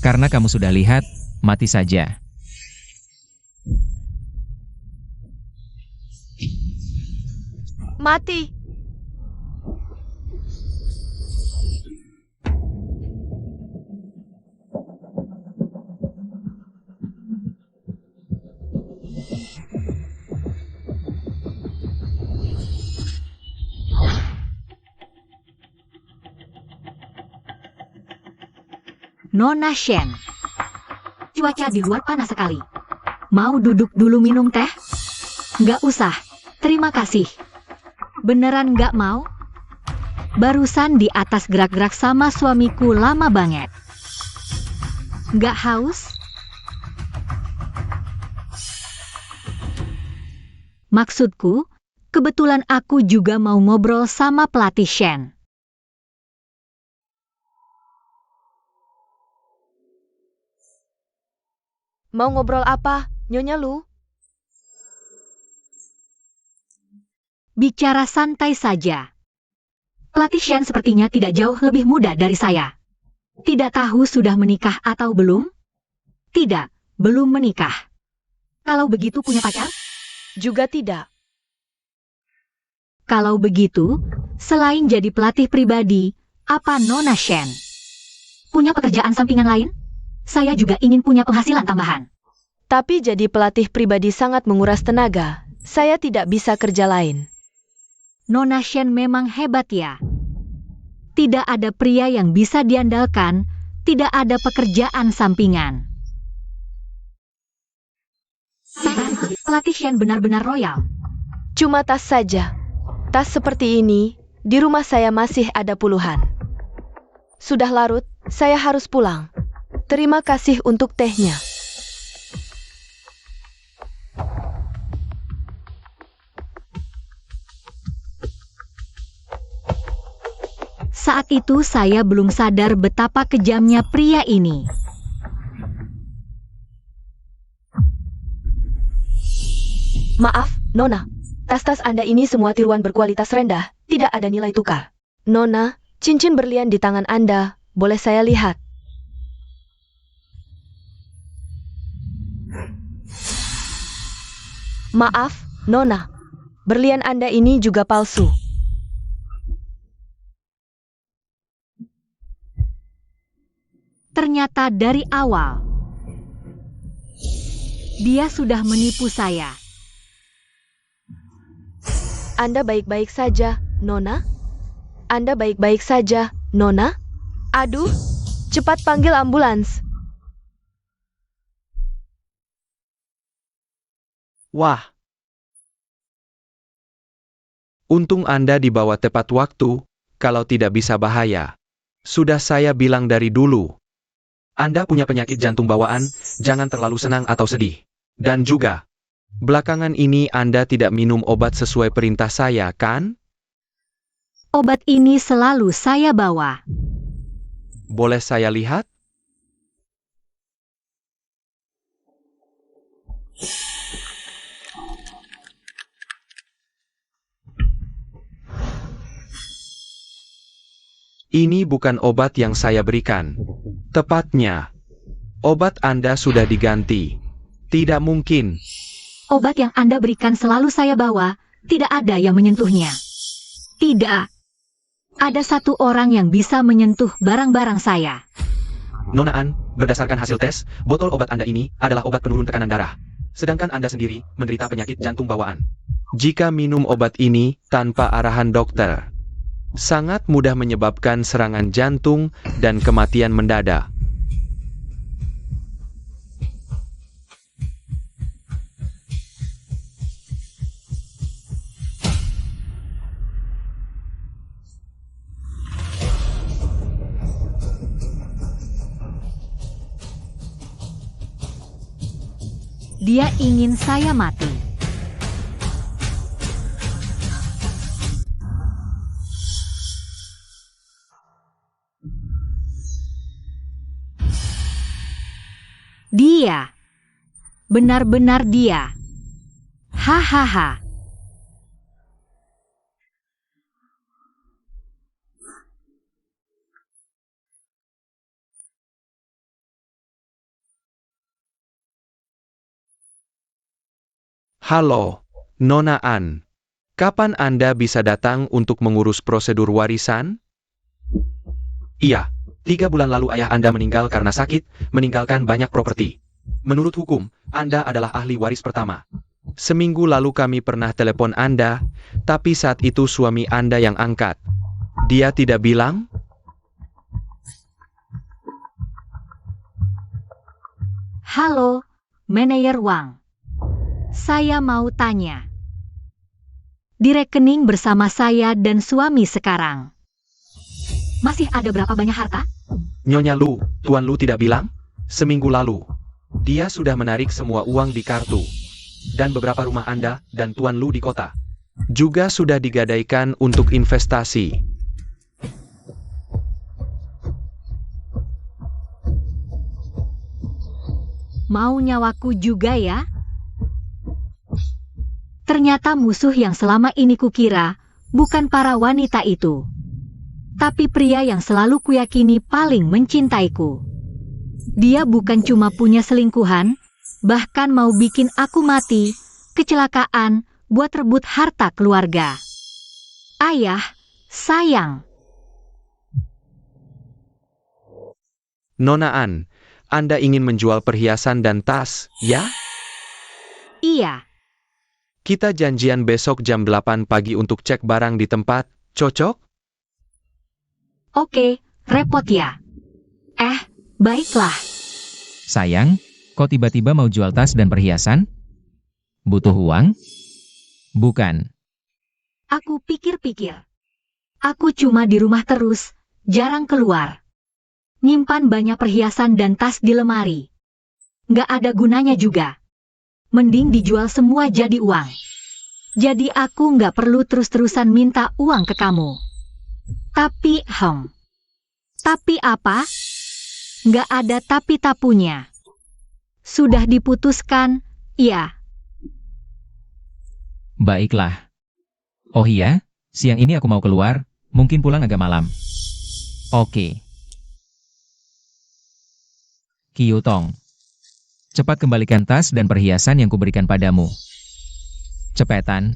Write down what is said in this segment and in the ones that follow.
Karena kamu sudah lihat, mati saja. Mati. Nona Shen. Cuaca di luar panas sekali. Mau duduk dulu minum teh? Nggak usah, terima kasih. Beneran nggak mau? Barusan di atas gerak-gerak sama suamiku lama banget. Nggak haus? Maksudku, kebetulan aku juga mau ngobrol sama pelatih Shen. Mau ngobrol apa, Nyonya Lu? Bicara santai saja. Pelatih Shen sepertinya tidak jauh lebih muda dari saya. Tidak tahu sudah menikah atau belum? Tidak, belum menikah. Kalau begitu punya pacar? Juga tidak. Kalau begitu, selain jadi pelatih pribadi, apa Nona Shen punya pekerjaan sampingan lain? Saya juga ingin punya penghasilan tambahan. Tapi jadi pelatih pribadi sangat menguras tenaga. Saya tidak bisa kerja lain. Nona Shen memang hebat ya. Tidak ada pria yang bisa diandalkan, tidak ada pekerjaan sampingan. Pelatih Shen benar-benar royal. Cuma tas saja. Tas seperti ini, di rumah saya masih ada puluhan. Sudah larut, saya harus pulang. Terima kasih untuk tehnya. Saat itu saya belum sadar betapa kejamnya pria ini. Maaf, Nona. Tas-tas Anda ini semua tiruan berkualitas rendah, tidak ada nilai tukar. Nona, cincin berlian di tangan Anda, boleh saya lihat? Maaf, Nona. Berlian Anda ini juga palsu. Ternyata dari awal, dia sudah menipu saya. Anda baik-baik saja, Nona? Anda baik-baik saja, Nona? Aduh, cepat panggil ambulans. Wah. Untung Anda dibawa tepat waktu, kalau tidak bisa bahaya. Sudah saya bilang dari dulu. Anda punya penyakit jantung bawaan, jangan terlalu senang atau sedih. Dan juga, belakangan ini Anda tidak minum obat sesuai perintah saya, kan? Obat ini selalu saya bawa. Boleh saya lihat? Ini bukan obat yang saya berikan. Tepatnya, obat Anda sudah diganti. Tidak mungkin. Obat yang Anda berikan selalu saya bawa, tidak ada yang menyentuhnya. Tidak. Ada satu orang yang bisa menyentuh barang-barang saya. Nona An, berdasarkan hasil tes, botol obat Anda ini adalah obat penurun tekanan darah. Sedangkan Anda sendiri menderita penyakit jantung bawaan. Jika minum obat ini tanpa arahan dokter, sangat mudah menyebabkan serangan jantung dan kematian mendadak. Dia ingin saya mati. Dia. Benar-benar dia. Hahaha. Halo, Nona An. Kapan Anda bisa datang untuk mengurus prosedur warisan? Iya, 3 bulan lalu ayah Anda meninggal karena sakit, meninggalkan banyak properti. Menurut hukum, Anda adalah ahli waris pertama. Seminggu lalu kami pernah telepon Anda, tapi saat itu suami Anda yang angkat. Dia tidak bilang? Halo, Manajer Wang. Saya mau tanya. Di rekening bersama saya dan suami sekarang, masih ada berapa banyak harta? Nyonya Lu, Tuan Lu tidak bilang? Seminggu lalu. Dia sudah menarik semua uang di kartu. Dan beberapa rumah Anda dan Tuan Lu di kota. Juga sudah digadaikan untuk investasi. Mau nyawaku juga ya? Ternyata musuh yang selama ini kukira bukan para wanita itu, tapi pria yang selalu kuyakini paling mencintaiku. Dia bukan cuma punya selingkuhan, bahkan mau bikin aku mati, kecelakaan, buat rebut harta keluarga. Ayah, sayang. Nona An, Anda ingin menjual perhiasan dan tas, ya? Iya. Kita janjian besok jam 8 pagi untuk cek barang di tempat, cocok? Oke, repot ya. Baiklah. Sayang, kok tiba-tiba mau jual tas dan perhiasan? Butuh uang? Bukan. Aku pikir-pikir. Aku cuma di rumah terus, jarang keluar. Nyimpan banyak perhiasan dan tas di lemari. Nggak ada gunanya juga. Mending dijual semua jadi uang. Jadi aku nggak perlu terus-terusan minta uang ke kamu. Tapi apa? Nggak ada tapi-tapunya. Sudah diputuskan, iya. Baiklah. Oh iya, siang ini aku mau keluar, mungkin pulang agak malam. Oke. Kyutong. Cepat kembalikan tas dan perhiasan yang kuberikan padamu. Cepetan.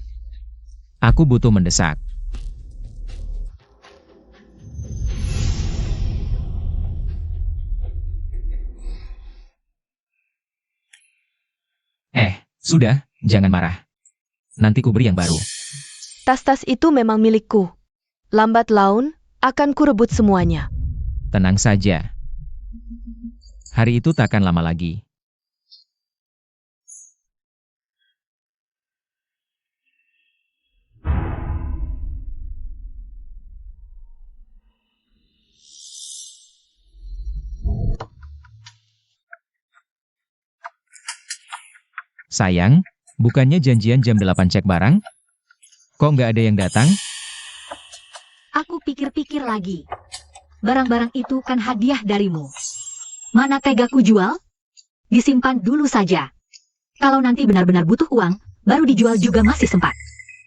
Aku butuh mendesak. Sudah, jangan marah. Nanti kuberi yang baru. Tas-tas itu memang milikku. Lambat laun, akan kurebut semuanya. Tenang saja. Hari itu takkan lama lagi. Sayang, bukannya janjian jam 8 cek barang? Kok nggak ada yang datang? Aku pikir-pikir lagi. Barang-barang itu kan hadiah darimu. Mana tegaku jual? Disimpan dulu saja. Kalau nanti benar-benar butuh uang, baru dijual juga masih sempat.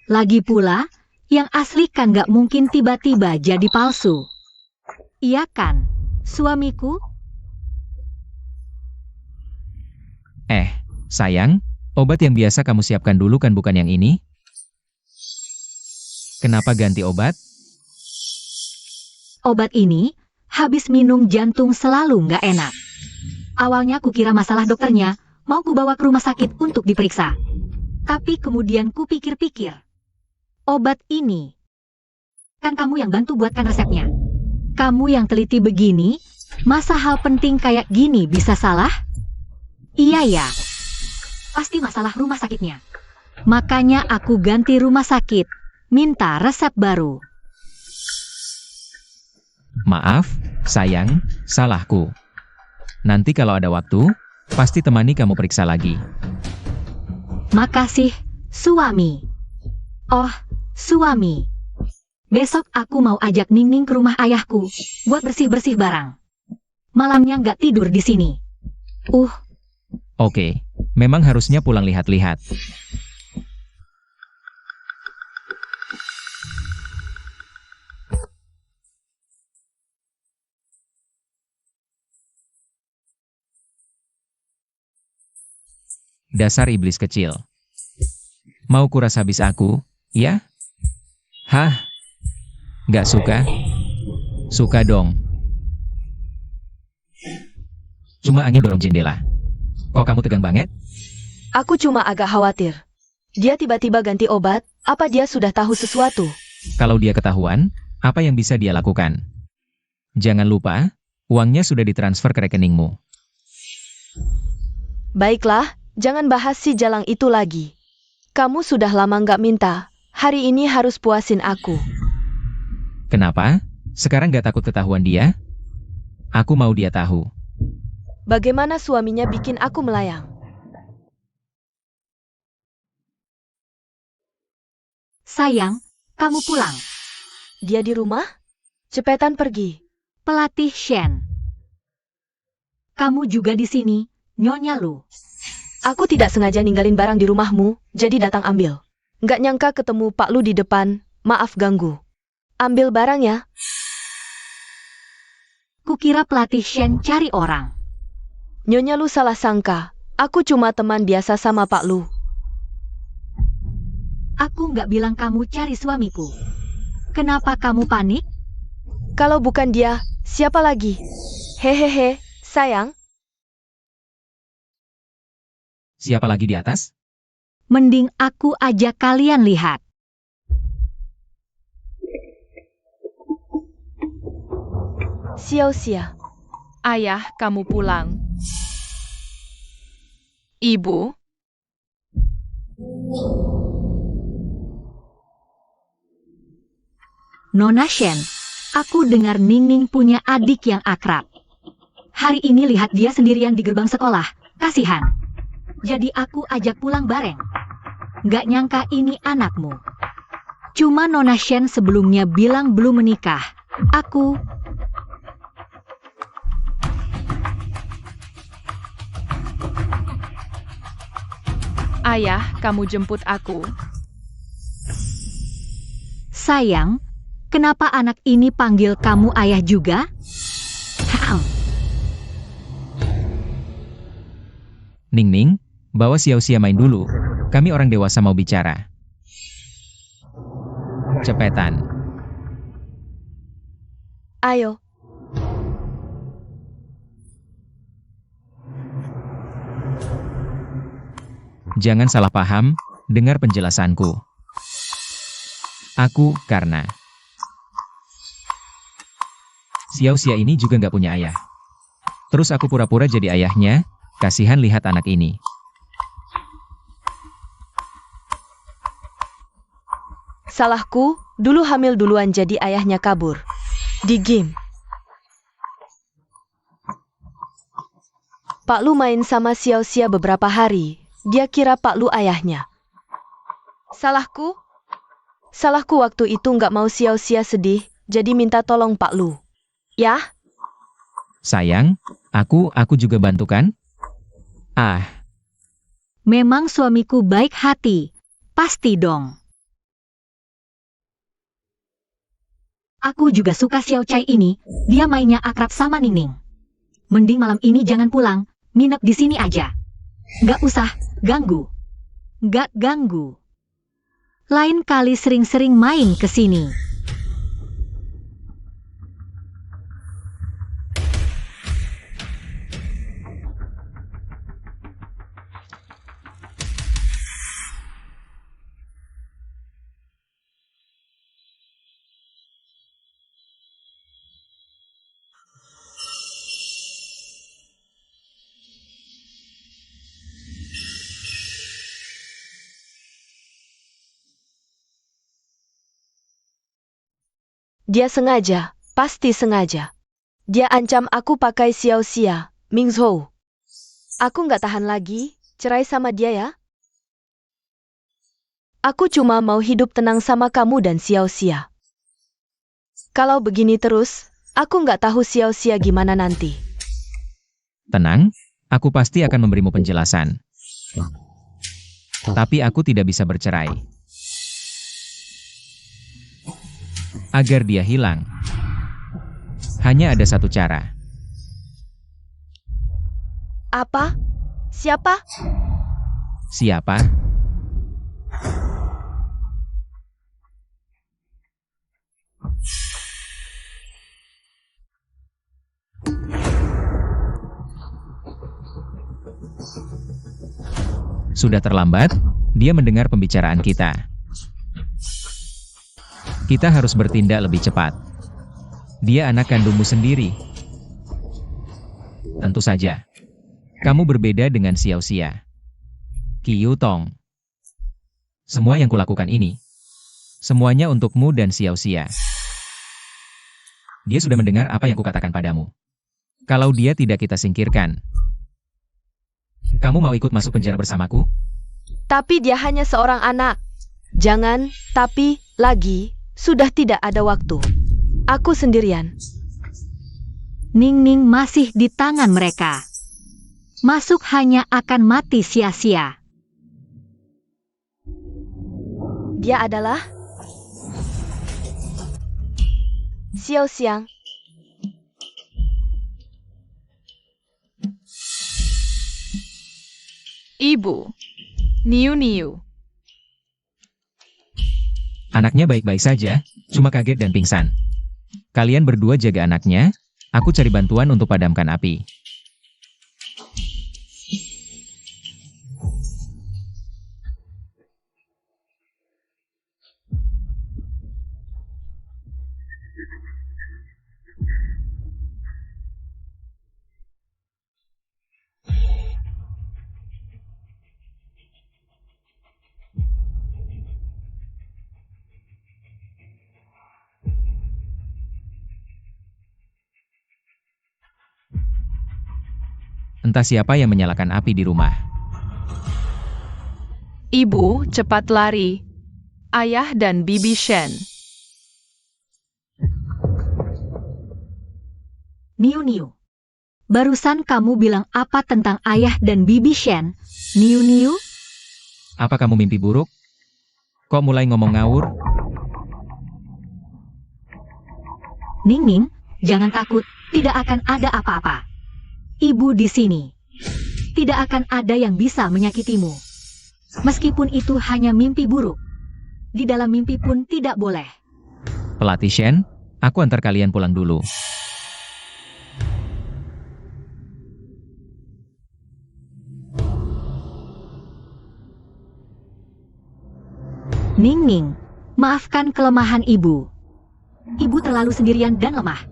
Lagi pula, yang asli kan nggak mungkin tiba-tiba jadi palsu. Iya kan, suamiku? Sayang, obat yang biasa kamu siapkan dulu kan bukan yang ini? Kenapa ganti obat? Obat ini, habis minum jantung selalu nggak enak. Awalnya kukira masalah dokternya, mau kubawa ke rumah sakit untuk diperiksa. Tapi kemudian kupikir-pikir. Obat ini, kan kamu yang bantu buatkan resepnya. Kamu yang teliti begini, masa hal penting kayak gini bisa salah? Iya ya. Pasti masalah rumah sakitnya. Makanya aku ganti rumah sakit, minta resep baru. Maaf, sayang, salahku. Nanti kalau ada waktu, pasti temani kamu periksa lagi. Makasih, suami. Oh, suami. Besok aku mau ajak Ningning ke rumah ayahku, buat bersih-bersih barang. Malamnya nggak tidur di sini. Oke, memang harusnya pulang lihat-lihat. Dasar iblis kecil. Mau kuras habis aku, ya? Hah? Gak suka? Suka dong. Cuma angin dorong jendela. Kok kamu tegang banget? Aku cuma agak khawatir. Dia tiba-tiba ganti obat, apa dia sudah tahu sesuatu? Kalau dia ketahuan, apa yang bisa dia lakukan? Jangan lupa, uangnya sudah ditransfer ke rekeningmu. Baiklah, jangan bahas si Jalang itu lagi. Kamu sudah lama nggak minta, hari ini harus puasin aku. Kenapa? Sekarang gak takut ketahuan dia? Aku mau dia tahu. Bagaimana suaminya bikin aku melayang? Sayang, kamu pulang. Dia di rumah? Cepetan pergi. Pelatih Shen. Kamu juga di sini, Nyonya Lu. Aku tidak sengaja ninggalin barang di rumahmu, jadi datang ambil. Nggak nyangka ketemu Pak Lu di depan, maaf ganggu. Ambil barangnya. Kukira pelatih Shen cari orang. Nyonya Lu salah sangka, aku cuma teman biasa sama Pak Lu. Aku nggak bilang kamu cari suamiku. Kenapa kamu panik? Kalau bukan dia, siapa lagi? Hehehe, sayang. Siapa lagi di atas? Mending aku ajak kalian lihat. Xiao-Xia. Ayah, kamu pulang. Ibu, Nona Shen, aku dengar Ningning punya adik yang akrab. Hari ini lihat dia sendirian di gerbang sekolah, kasihan. Jadi aku ajak pulang bareng. Nggak nyangka ini anakmu. Cuma Nona Shen sebelumnya bilang belum menikah. Aku... ayah, kamu jemput aku. Sayang, kenapa anak ini panggil kamu ayah juga? Ningning, bawa Xiao-Xia main dulu. Kami orang dewasa mau bicara. Cepetan. Ayo. Jangan salah paham, dengar penjelasanku. Aku, karena Xiao-Xia ini juga nggak punya ayah. Terus aku pura-pura jadi ayahnya, kasihan lihat anak ini. Salahku, dulu hamil duluan jadi ayahnya kabur. Di game. Pak Lu main sama Xiao-Xia beberapa hari, dia kira Pak Lu ayahnya. Salahku? Salahku waktu itu nggak mau Xiao-Xia sedih, jadi minta tolong Pak Lu. Ya? Sayang, aku juga bantu kan? Ah, Memang suamiku baik hati. Pasti dong. Aku juga suka Xiao Chai ini, dia mainnya akrab sama Ningning. Mending malam ini jangan pulang, nginep di sini aja. Nggak usah, ganggu. Nggak ganggu. Lain kali sering-sering main ke sini. Dia sengaja, pasti sengaja. Dia ancam aku pakai Xiao-Xia, Mingzhou. Aku nggak tahan lagi, cerai sama dia ya. Aku cuma mau hidup tenang sama kamu dan Xiao-Xia. Kalau begini terus, aku nggak tahu Xiao-Xia gimana nanti. tenang, aku pasti akan memberimu penjelasan. Tapi aku tidak bisa bercerai. Agar dia hilang, hanya ada satu cara. Apa? Siapa? Siapa? Sudah terlambat, dia mendengar pembicaraan kita. Kita harus bertindak lebih cepat. Dia anak kandungmu sendiri. Tentu saja. Kamu berbeda dengan Xiao Xia. Qiu Tong. Semua yang kulakukan ini, semuanya untukmu dan Xiao Xia. Dia sudah mendengar apa yang kukatakan padamu. Kalau dia tidak kita singkirkan, kamu mau ikut masuk penjara bersamaku? Tapi dia hanya seorang anak. Jangan, tapi, lagi, sudah tidak ada waktu. Aku sendirian. Ning Ning masih di tangan mereka. Masuk hanya akan mati sia-sia. Dia adalah Xiao Xiang. Ibu. Niu. Anaknya baik-baik saja, cuma kaget dan pingsan. Kalian berdua jaga anaknya, aku cari bantuan untuk padamkan api. Entah siapa yang menyalakan api di rumah. Ibu, cepat lari. Ayah dan Bibi Shen. Niu. Barusan kamu bilang apa tentang ayah dan Bibi Shen? Niu. Apa kamu mimpi buruk? Kok mulai ngomong ngawur? Ning, jangan takut, tidak akan ada apa-apa. Ibu di sini. Tidak akan ada yang bisa menyakitimu. Meskipun itu hanya mimpi buruk. Di dalam mimpi pun tidak boleh. Pelatih Shen, aku antar kalian pulang dulu. Ning, maafkan kelemahan ibu. Ibu terlalu sendirian dan lemah.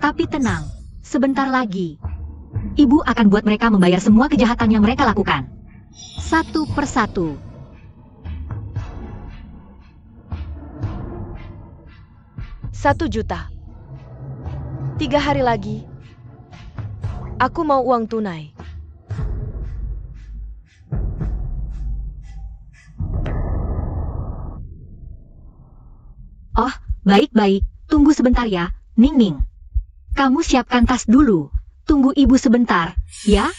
Tapi tenang, sebentar lagi. Ibu akan buat mereka membayar semua kejahatan yang mereka lakukan. Satu persatu. Rp1.000.000. 3 hari lagi. Aku mau uang tunai. Oh, baik. Tunggu sebentar ya, Ning. Kamu siapkan tas dulu. Tunggu ibu sebentar, ya?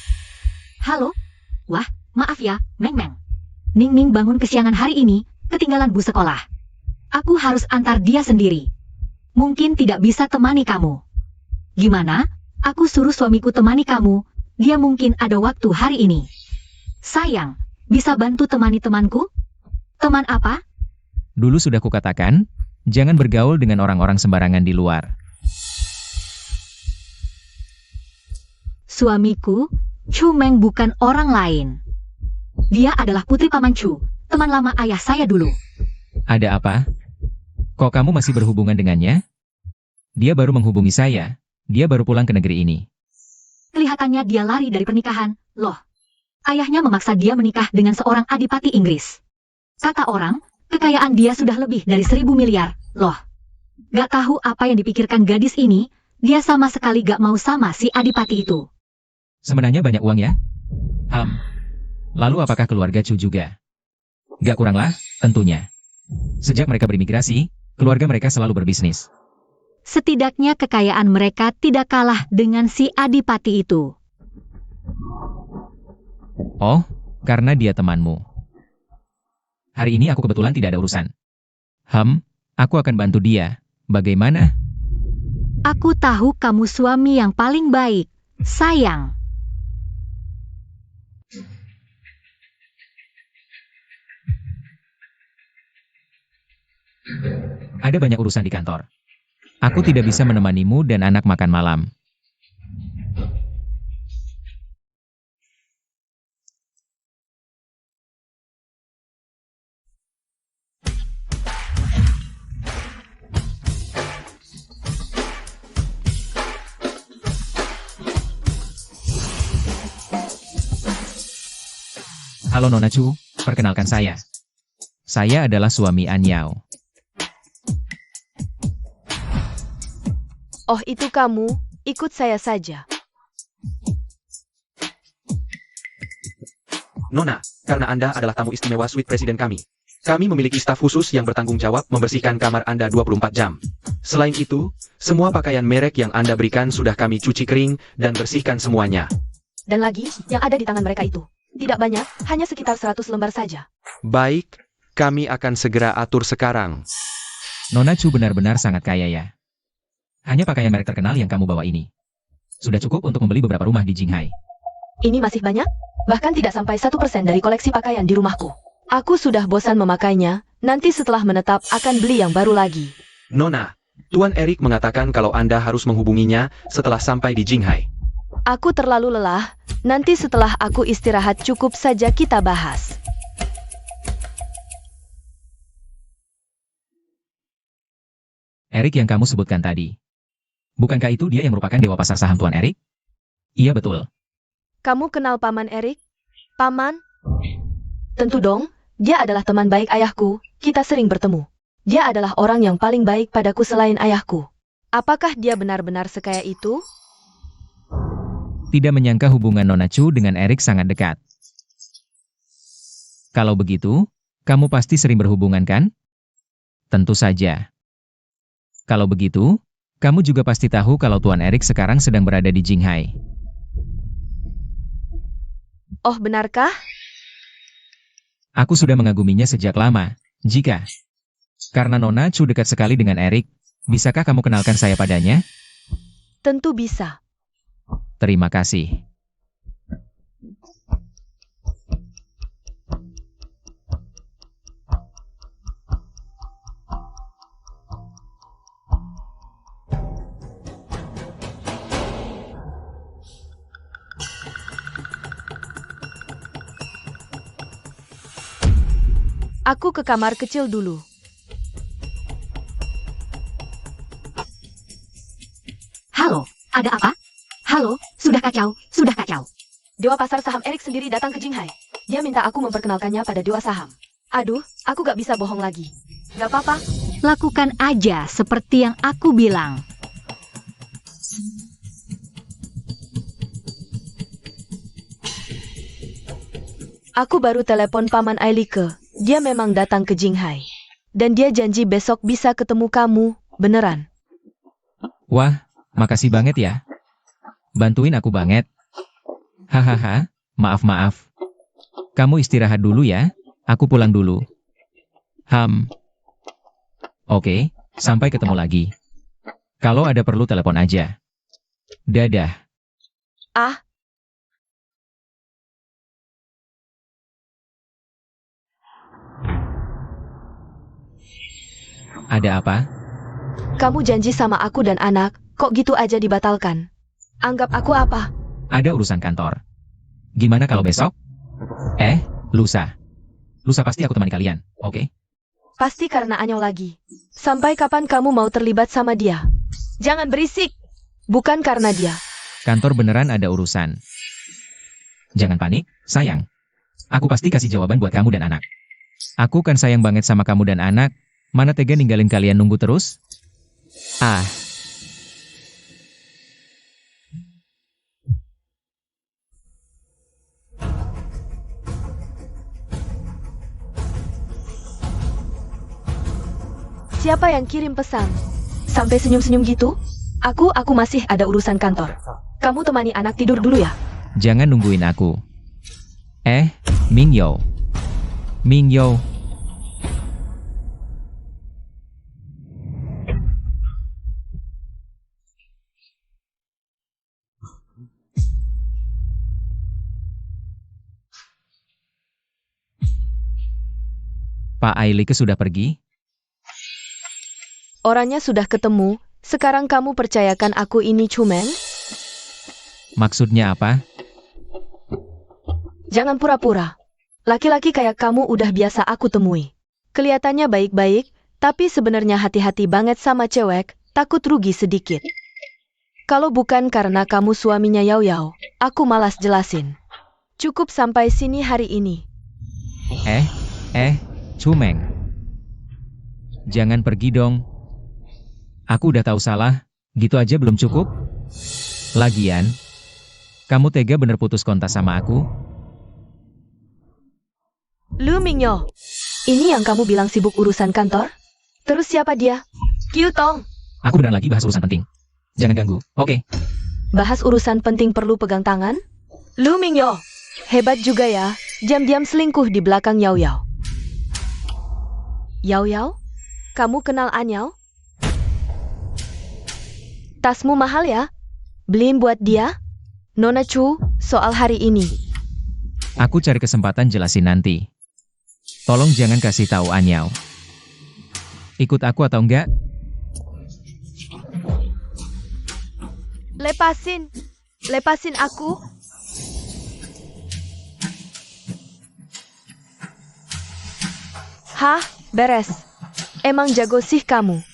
Halo? Wah, maaf ya, Meng. Ning bangun kesiangan hari ini, ketinggalan bus sekolah. Aku harus antar dia sendiri. Mungkin tidak bisa temani kamu. Gimana? Aku suruh suamiku temani kamu, dia mungkin ada waktu hari ini. Sayang, bisa bantu temani temanku? Teman apa? Dulu sudah kukatakan, jangan bergaul dengan orang-orang sembarangan di luar. Suamiku, Chu Meng bukan orang lain. Dia adalah putri Paman Chu, teman lama ayah saya dulu. Ada apa? Kok kamu masih berhubungan dengannya? Dia baru menghubungi saya. Dia baru pulang ke negeri ini. Kelihatannya dia lari dari pernikahan, loh. Ayahnya memaksa dia menikah dengan seorang adipati Inggris. Kata orang, kekayaan dia sudah lebih dari 1.000 miliar, loh. Gak tahu apa yang dipikirkan gadis ini, dia sama sekali gak mau sama si adipati itu. Sebenarnya banyak uang ya? Lalu apakah keluarga Chu juga? Gak kuranglah, tentunya. Sejak mereka berimigrasi, keluarga mereka selalu berbisnis. Setidaknya kekayaan mereka tidak kalah dengan si adipati itu. Oh, karena dia temanmu. Hari ini aku kebetulan tidak ada urusan. Aku akan bantu dia. Bagaimana? Aku tahu kamu suami yang paling baik, sayang. Ada banyak urusan di kantor. Aku tidak bisa menemanimu dan anak makan malam. Halo Nona Chu, perkenalkan saya. Saya adalah suami An Yao. Oh itu kamu, ikut saya saja. Nona, karena Anda adalah tamu istimewa suite presiden kami. Kami memiliki staf khusus yang bertanggung jawab membersihkan kamar Anda 24 jam. Selain itu, semua pakaian merek yang Anda berikan sudah kami cuci kering dan bersihkan semuanya. Dan lagi, yang ada di tangan mereka itu. Tidak banyak, hanya sekitar 100 lembar saja. Baik, kami akan segera atur sekarang. Nona Chu benar-benar sangat kaya ya. Hanya pakaian merek terkenal yang kamu bawa ini. Sudah cukup untuk membeli beberapa rumah di Jinghai. Ini masih banyak? Bahkan tidak sampai 1% dari koleksi pakaian di rumahku. Aku sudah bosan memakainya, nanti setelah menetap akan beli yang baru lagi. Nona, Tuan Eric mengatakan kalau Anda harus menghubunginya setelah sampai di Jinghai. Aku terlalu lelah, nanti setelah aku istirahat cukup saja kita bahas. Eric yang kamu sebutkan tadi. Bukankah itu dia yang merupakan dewa pasar saham Tuan Eric? Iya betul. Kamu kenal Paman Eric? Paman? Tentu dong, dia adalah teman baik ayahku, kita sering bertemu. Dia adalah orang yang paling baik padaku selain ayahku. Apakah dia benar-benar sekaya itu? Tidak menyangka hubungan Nona Chu dengan Eric sangat dekat. Kalau begitu, kamu pasti sering berhubungan kan? Tentu saja. Kalau begitu, kamu juga pasti tahu kalau Tuan Eric sekarang sedang berada di Jinghai. Oh benarkah? Aku sudah mengaguminya sejak lama. Karena Nona Chu dekat sekali dengan Eric, bisakah kamu kenalkan saya padanya? Tentu bisa. Terima kasih. Aku ke kamar kecil dulu. Halo, ada apa? Halo, sudah kacau, sudah kacau. Dewa pasar saham Eric sendiri datang ke Jinghai. Dia minta aku memperkenalkannya pada dewa saham. Aduh, aku gak bisa bohong lagi. Gak apa-apa. Lakukan aja seperti yang aku bilang. Aku baru telepon Paman Ailike. Dia memang datang ke Jinghai. Dan dia janji besok bisa ketemu kamu, beneran. Wah, makasih banget ya. Bantuin aku banget. Hahaha, maaf. Kamu istirahat dulu ya, aku pulang dulu. Oke, sampai ketemu lagi. Kalau ada perlu telepon aja. Dadah. Ah, Ada apa? kamu janji sama aku dan anak, kok gitu aja dibatalkan? Anggap aku apa? Ada urusan kantor. Gimana kalau besok? Lusa. Lusa pasti aku temani kalian, oke? Pasti karena Anyong lagi. Sampai kapan kamu mau terlibat sama dia? Jangan berisik. Bukan karena dia. Kantor beneran ada urusan. Jangan panik, sayang. Aku pasti kasih jawaban buat kamu dan anak. Aku kan sayang banget sama kamu dan anak. Mana tega ninggalin kalian nunggu terus? Siapa yang kirim pesan? Sampai senyum-senyum gitu? Aku masih ada urusan kantor. Kamu temani anak tidur dulu ya? Jangan nungguin aku. Mingyo. Pak Ailike sudah pergi? Orangnya sudah ketemu, sekarang kamu percayakan aku ini cuman? Maksudnya apa? Jangan pura-pura. Laki-laki kayak kamu udah biasa aku temui. Kelihatannya baik-baik, tapi sebenarnya hati-hati banget sama cewek, takut rugi sedikit. Kalau bukan karena kamu suaminya Yao Yao, aku malas jelasin. Cukup sampai sini hari ini. Cumeng. Jangan pergi dong. Aku udah tahu salah, gitu aja belum cukup? Lagian, kamu tega bener putus kontak sama aku? Lu Mingyo, ini yang kamu bilang sibuk urusan kantor? Terus siapa dia? Qiu Tong. Aku beneran lagi bahas urusan penting. Jangan ganggu, oke? Bahas urusan penting perlu pegang tangan? Lu Mingyo, hebat juga ya, diam-diam selingkuh di belakang Yao Yao. Yao Yao? Kamu kenal Anyao? Tasmu mahal ya? Beliin buat dia? Nona Chu, soal hari ini. Aku cari kesempatan jelasin nanti. Tolong jangan kasih tahu Anyao. Ikut aku atau enggak? Lepasin aku. Hah, beres. Emang jago sih kamu.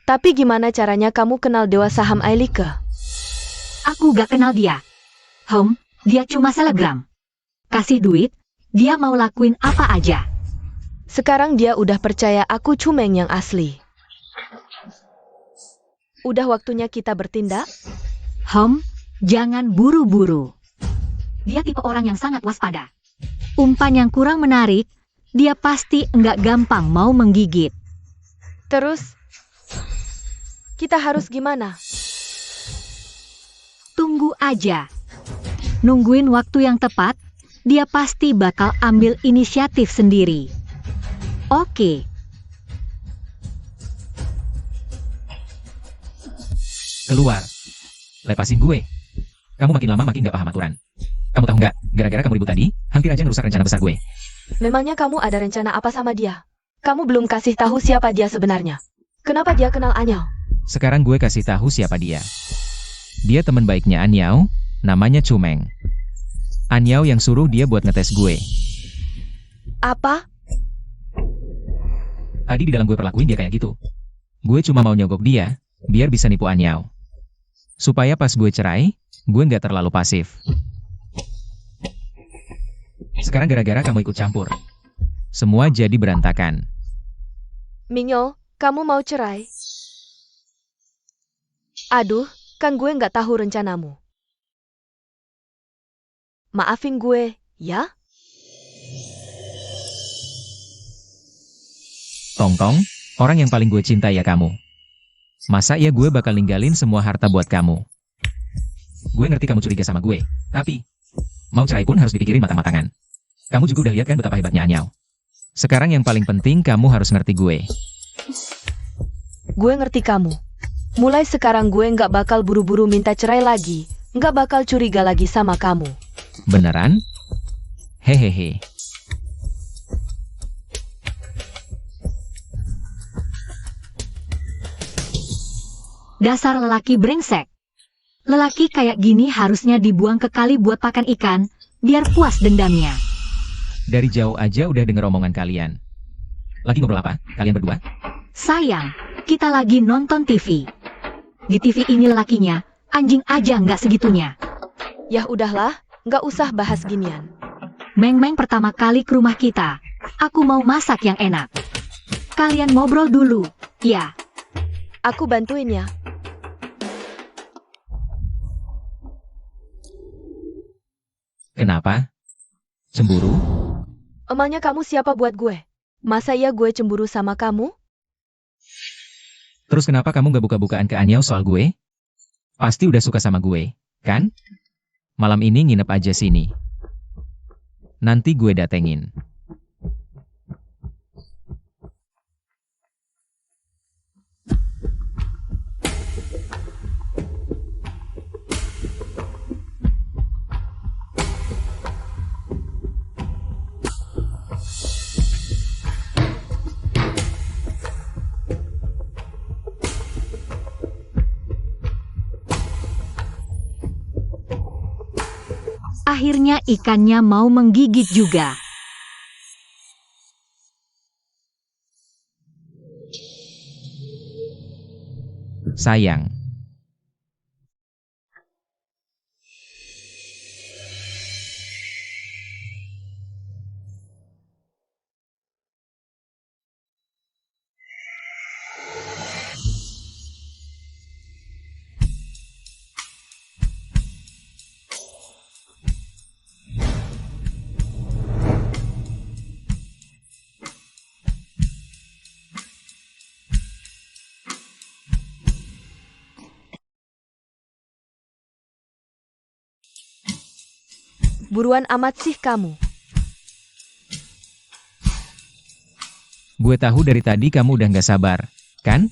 Tapi gimana caranya kamu kenal dewa saham Ailike? Aku gak kenal dia. Dia cuma selebgram. Kasih duit, dia mau lakuin apa aja. Sekarang dia udah percaya aku Cumeng yang asli. Udah waktunya kita bertindak? Jangan buru-buru. Dia tipe orang yang sangat waspada. Umpan yang kurang menarik, dia pasti enggak gampang mau menggigit. Terus, kita harus gimana? Tunggu aja. Nungguin waktu yang tepat, dia pasti bakal ambil inisiatif sendiri. Oke. Keluar. Lepasin gue. Kamu makin lama makin gak paham aturan. Kamu tahu nggak, gara-gara kamu ribut tadi, hampir aja ngerusak rencana besar gue. Memangnya kamu ada rencana apa sama dia? Kamu belum kasih tahu siapa dia sebenarnya. Kenapa dia kenal Anyao? Sekarang gue kasih tahu siapa dia. Dia teman baiknya Anyao, namanya Cumeng. Anyao yang suruh dia buat ngetes gue. Apa? Tadi di dalam gue perlakuin dia kayak gitu. Gue cuma mau nyogok dia, biar bisa nipu Anyao. Supaya pas gue cerai, gue nggak terlalu pasif. Sekarang gara-gara kamu ikut campur, semua jadi berantakan. Mingyo, kamu mau cerai? Aduh, kan gue nggak tahu rencanamu. Maafin gue, ya? Tong-tong, orang yang paling gue cinta ya kamu. Masa ya gue bakal ninggalin semua harta buat kamu? Gue ngerti kamu curiga sama gue, tapi mau cerai pun harus dipikirin matang-matangan. Kamu juga udah lihat kan betapa hebatnya Anyao. Sekarang yang paling penting kamu harus ngerti gue. Gue ngerti kamu. Mulai sekarang gue nggak bakal buru-buru minta cerai lagi, nggak bakal curiga lagi sama kamu. Beneran? Hehehe. Dasar lelaki brengsek. Lelaki kayak gini harusnya dibuang ke kali buat pakan ikan, biar puas dendamnya. Dari jauh aja udah denger omongan kalian. Lagi ngobrol apa, kalian berdua? Sayang, kita lagi nonton TV. Di TV ini lelakinya, anjing aja nggak segitunya. Ya udahlah, nggak usah bahas ginian. Meng-meng pertama kali ke rumah kita. Aku mau masak yang enak. Kalian ngobrol dulu, ya. Aku bantuin ya. Kenapa? Cemburu? Emangnya kamu siapa buat gue? Masa iya gue cemburu sama kamu? Terus kenapa kamu gak buka-bukaan ke Anyao soal gue? Pasti udah suka sama gue, kan? Malam ini nginep aja sini. Nanti gue datengin. Akhirnya ikannya mau menggigit juga. Sayang. Buruan amat sih kamu. Gue tahu dari tadi kamu udah nggak sabar, kan?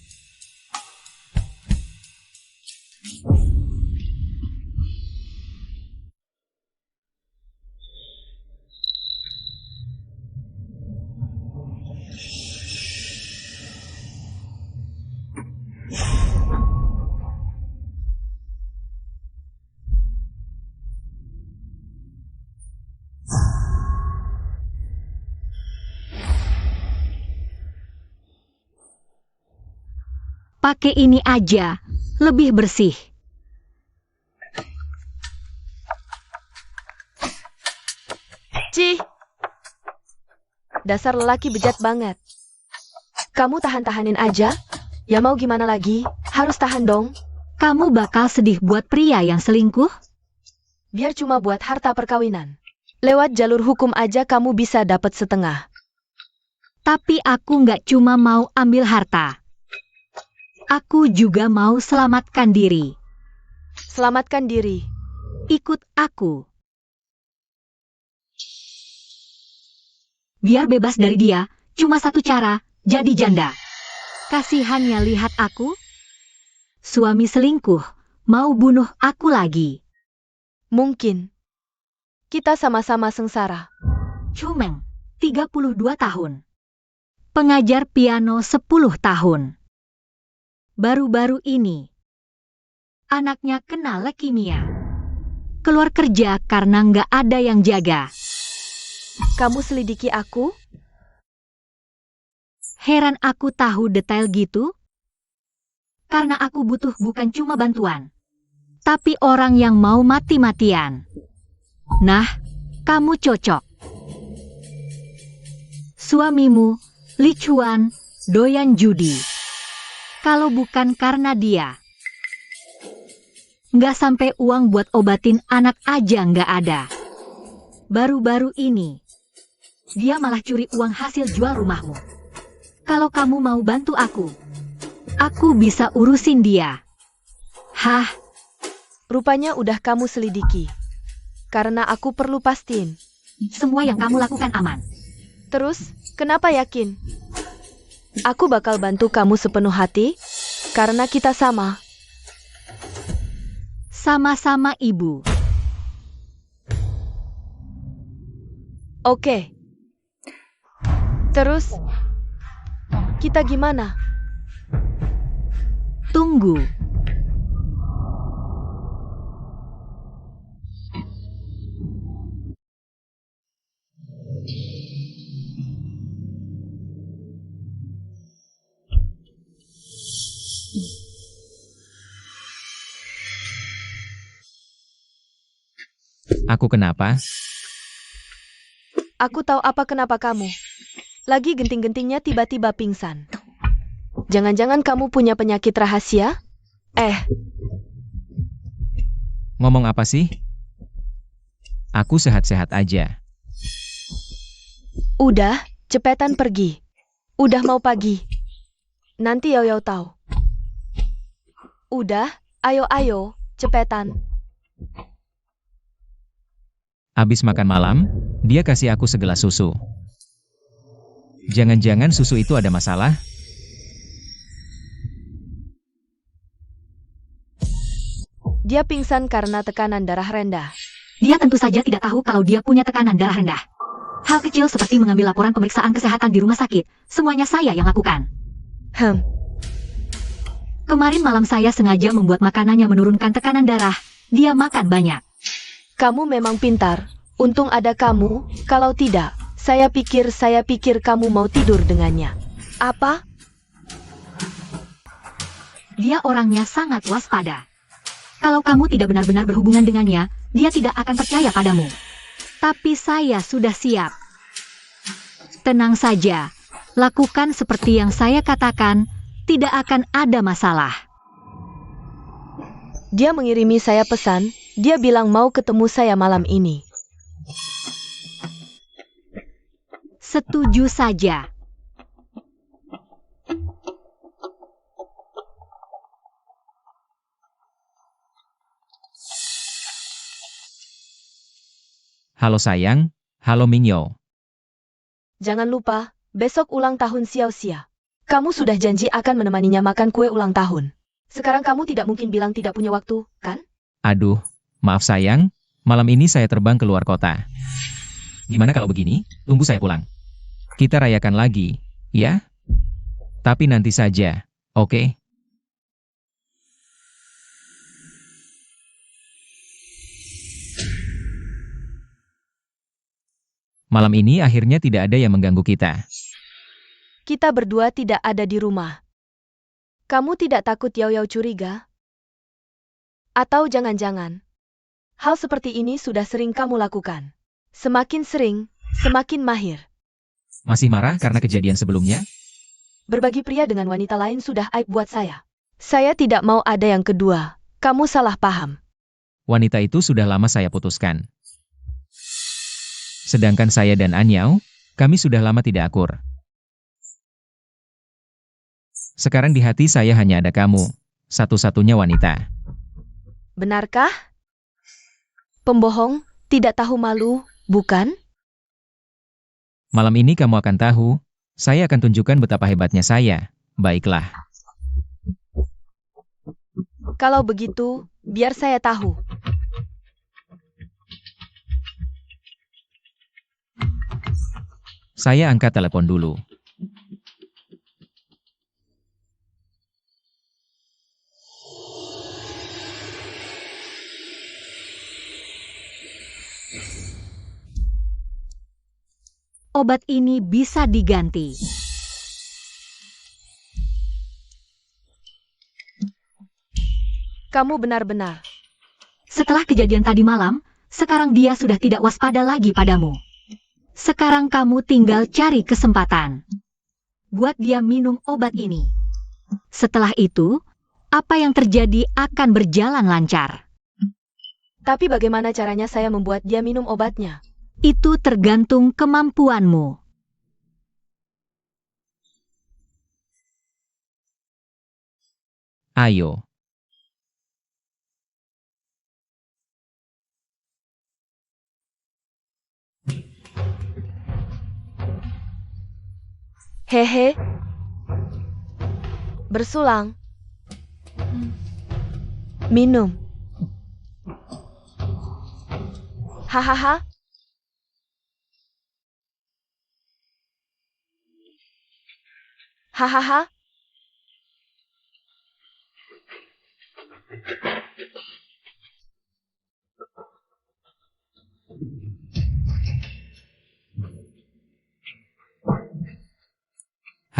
Pakai ini aja, lebih bersih. Cih! Dasar lelaki bejat banget. Kamu tahan-tahanin aja? Ya mau gimana lagi? Harus tahan dong. Kamu bakal sedih buat pria yang selingkuh? Biar cuma buat harta perkawinan. Lewat jalur hukum aja kamu bisa dapat setengah. Tapi aku nggak cuma mau ambil harta. Aku juga mau selamatkan diri. Selamatkan diri. Ikut aku. Biar bebas dari dia, cuma satu cara, jadi janda. Kasihannya lihat aku. Suami selingkuh, mau bunuh aku lagi. Mungkin. Kita sama-sama sengsara. Cumeng, 32 tahun. Pengajar piano 10 tahun. Baru-baru ini, anaknya kena leukemia. Keluar kerja karena nggak ada yang jaga. Kamu selidiki aku? Heran aku tahu detail gitu. Karena aku butuh bukan cuma bantuan, tapi orang yang mau mati-matian. Nah, kamu cocok. Suamimu, Li Chuan, doyan judi. Kalau bukan karena dia, nggak sampai uang buat obatin anak aja nggak ada. Baru-baru ini, dia malah curi uang hasil jual rumahmu. Kalau kamu mau bantu aku bisa urusin dia. Hah? Rupanya udah kamu selidiki. Karena aku perlu pastiin. Semua yang kamu lakukan aman. Terus, kenapa yakin? Aku bakal bantu kamu sepenuh hati, karena kita sama. Sama-sama ibu. Oke. Terus, kita gimana? Tunggu. Aku kenapa? Aku tahu apa kenapa kamu. Lagi genting-gentingnya tiba-tiba pingsan. Jangan-jangan kamu punya penyakit rahasia? Ngomong apa sih? Aku sehat-sehat aja. Udah, cepetan pergi. Udah mau pagi. Nanti Yoyo tahu. Udah, ayo, cepetan. Abis makan malam, dia kasih aku segelas susu. Jangan-jangan susu itu ada masalah? Dia pingsan karena tekanan darah rendah. Dia tentu saja tidak tahu kalau dia punya tekanan darah rendah. Hal kecil seperti mengambil laporan pemeriksaan kesehatan di rumah sakit, semuanya saya yang lakukan. Kemarin malam saya sengaja membuat makanannya menurunkan tekanan darah. Dia makan banyak. Kamu memang pintar. Untung ada kamu, kalau tidak, saya pikir kamu mau tidur dengannya. Apa? Dia orangnya sangat waspada. Kalau kamu tidak benar-benar berhubungan dengannya, dia tidak akan percaya padamu. Tapi saya sudah siap. Tenang saja, lakukan seperti yang saya katakan, tidak akan ada masalah. Dia mengirimi saya pesan, dia bilang mau ketemu saya malam ini. Setuju saja. Halo sayang, halo Mingyo. Jangan lupa, besok ulang tahun Xiaoxia. Kamu sudah janji akan menemaninya makan kue ulang tahun. Sekarang kamu tidak mungkin bilang tidak punya waktu, kan? Aduh, maaf sayang, malam ini saya terbang ke luar kota. Gimana kalau begini, tunggu saya pulang. Kita rayakan lagi, ya? Tapi nanti saja, oke? Malam ini akhirnya tidak ada yang mengganggu kita. Kita berdua tidak ada di rumah. Kamu tidak takut Yao Yao curiga? Atau jangan-jangan, hal seperti ini sudah sering kamu lakukan. Semakin sering, semakin mahir. Masih marah karena kejadian sebelumnya? Berbagi pria dengan wanita lain sudah aib buat saya. Saya tidak mau ada yang kedua. Kamu salah paham. Wanita itu sudah lama saya putuskan. Sedangkan saya dan Anyao, kami sudah lama tidak akur. Sekarang di hati saya hanya ada kamu, satu-satunya wanita. Benarkah? Pembohong, tidak tahu malu, bukan? Malam ini kamu akan tahu, saya akan tunjukkan betapa hebatnya saya. Baiklah. Kalau begitu, biar saya tahu. Saya angkat telepon dulu. Obat ini bisa diganti. Kamu benar-benar. Setelah kejadian tadi malam, sekarang dia sudah tidak waspada lagi padamu. Sekarang kamu tinggal cari kesempatan. Buat dia minum obat ini. Setelah itu, apa yang terjadi akan berjalan lancar. Tapi bagaimana caranya saya membuat dia minum obatnya? Itu tergantung kemampuanmu. Ayo. Hehe. Bersulang. Minum. Hahaha. Hahaha.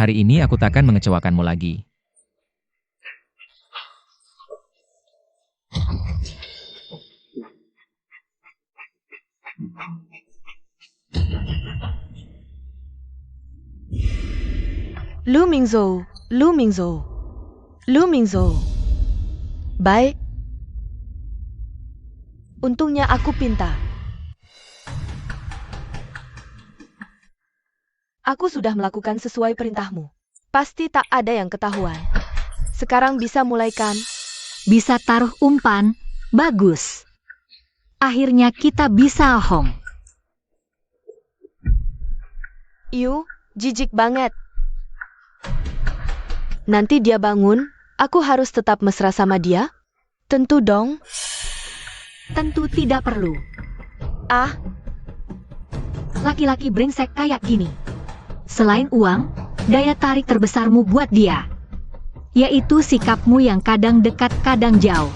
Hari ini aku takkan mengecewakanmu lagi. Lu Mingzhou, Lu Mingzhou, Lu Mingzhou. Baik. Untungnya aku pintar. Aku sudah melakukan sesuai perintahmu. Pasti tak ada yang ketahuan. Sekarang bisa mulai kan? Bisa taruh umpan, bagus. Akhirnya kita bisa home. Iu, jijik banget. Nanti dia bangun, aku harus tetap mesra sama dia? Tentu dong. Tentu tidak perlu. Ah, Laki-laki brengsek kayak gini. Selain uang, daya tarik terbesarmu buat dia, yaitu sikapmu yang kadang dekat kadang jauh.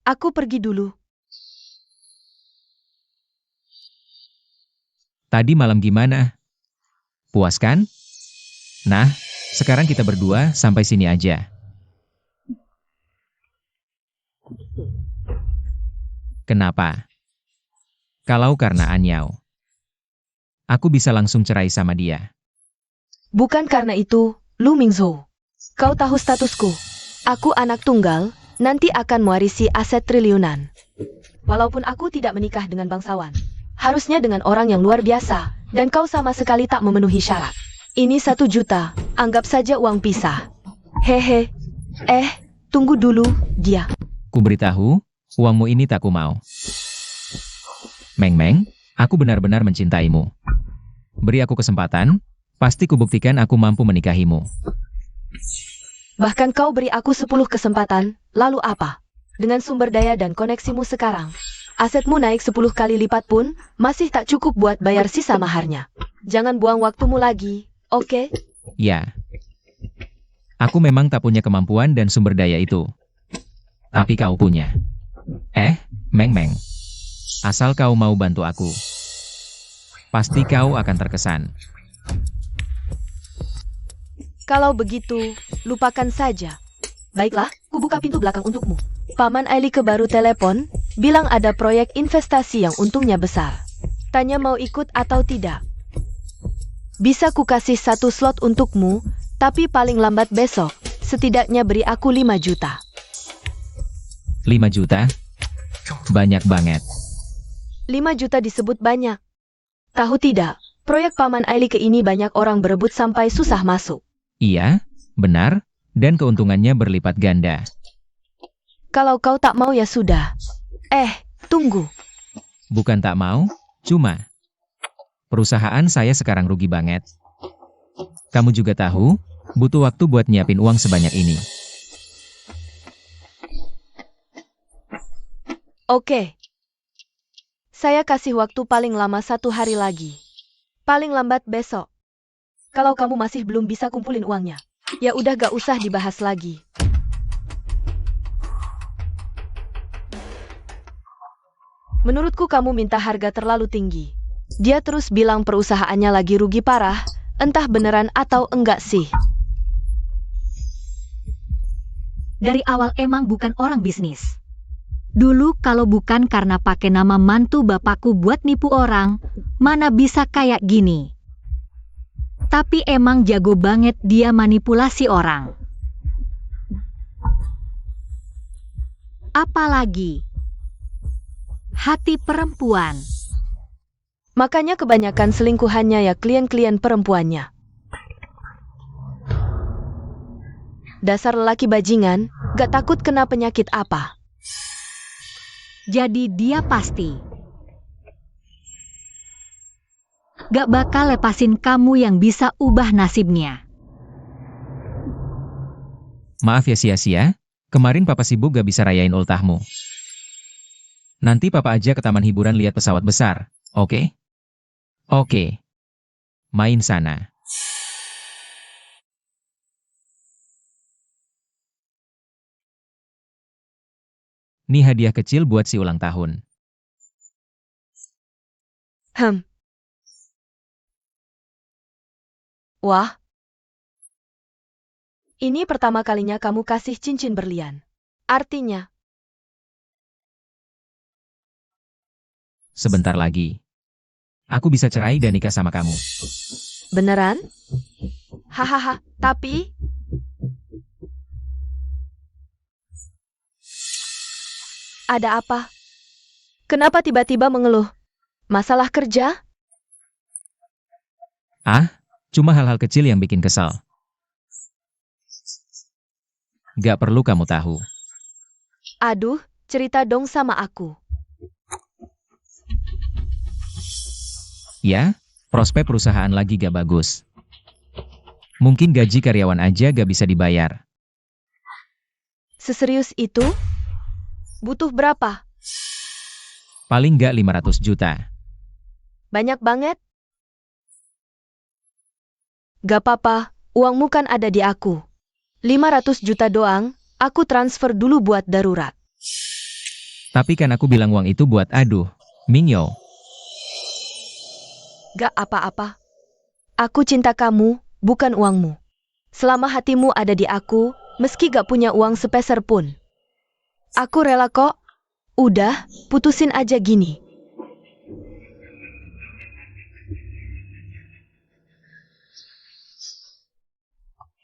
aku pergi dulu. Tadi malam gimana? Puas kan? Nah, sekarang kita berdua sampai sini aja. Kenapa? Kalau karena Anyao, aku bisa langsung cerai sama dia. Bukan karena itu, Lu Mingzhou. Kau tahu statusku. Aku anak tunggal, nanti akan mewarisi aset triliunan. Walaupun aku tidak menikah dengan bangsawan, harusnya dengan orang yang luar biasa, dan kau sama sekali tak memenuhi syarat. Ini 1 juta, anggap saja uang pisah. Hehe. Tunggu dulu, dia. Ku beritahu, Uangmu ini tak ku mau. Meng, aku benar-benar mencintaimu. Beri aku kesempatan, pasti kubuktikan aku mampu menikahimu. Bahkan kau beri aku 10 kesempatan, lalu apa? Dengan sumber daya dan koneksimu sekarang, asetmu naik 10 kali lipat pun, masih tak cukup buat bayar sisa maharnya. Jangan buang waktumu lagi, oke? Ya. Aku memang tak punya kemampuan dan sumber daya itu. Tapi kau punya. Meng. Asal kau mau bantu aku, pasti kau akan terkesan. Kalau begitu, lupakan saja. Baiklah, kubuka pintu belakang untukmu. Paman Ailike baru telepon, bilang ada proyek investasi yang untungnya besar. Tanya mau ikut atau tidak. Bisa ku kasih 1 slot untukmu, tapi paling lambat besok, setidaknya beri aku 5 juta. 5 juta? Banyak banget. 5 juta disebut banyak. Tahu tidak, proyek Paman Ailike ini banyak orang berebut sampai susah masuk. Iya, benar, dan keuntungannya berlipat ganda. Kalau kau tak mau ya sudah. Tunggu. Bukan tak mau, cuma perusahaan saya sekarang rugi banget. Kamu juga tahu, butuh waktu buat nyiapin uang sebanyak ini. Oke. Saya kasih waktu paling lama 1 hari lagi. Paling lambat besok. Kalau kamu masih belum bisa kumpulin uangnya, ya udah gak usah dibahas lagi. Menurutku kamu minta harga terlalu tinggi. Dia terus bilang perusahaannya lagi rugi parah, entah beneran atau enggak sih. Dari awal emang bukan orang bisnis. Dulu kalau bukan karena pakai nama mantu bapakku buat nipu orang, mana bisa kayak gini. Tapi emang jago banget dia manipulasi orang. Apalagi hati perempuan. Makanya kebanyakan selingkuhannya ya klien-klien perempuannya. Dasar lelaki bajingan, gak takut kena penyakit apa. Jadi dia pasti gak bakal lepasin kamu yang bisa ubah nasibnya. Maaf ya sia-sia, kemarin papa sibuk gak bisa rayain ultahmu. Nanti papa aja ke taman hiburan lihat pesawat besar, oke? Oke. Main sana. Nih hadiah kecil buat si ulang tahun. Wah. Ini pertama kalinya kamu kasih cincin berlian. Artinya, Sebentar lagi, aku bisa cerai dan nikah sama kamu. beneran? Hahaha, tapi... Ada apa? Kenapa tiba-tiba mengeluh? Masalah kerja? Cuma hal-hal kecil yang bikin kesal. Gak perlu kamu tahu. Aduh, cerita dong sama aku. Ya, prospek perusahaan lagi gak bagus. Mungkin gaji karyawan aja gak bisa dibayar. Seserius itu? Butuh berapa? Paling gak 500 juta. Banyak banget? Gak apa-apa, uangmu kan ada di aku. 500 juta doang, aku transfer dulu buat darurat. Tapi kan aku bilang uang itu buat Mingyo. Gak apa-apa. Aku cinta kamu, bukan uangmu. Selama hatimu ada di aku, meski gak punya uang sepeser pun. Aku rela kok. Udah, putusin aja gini.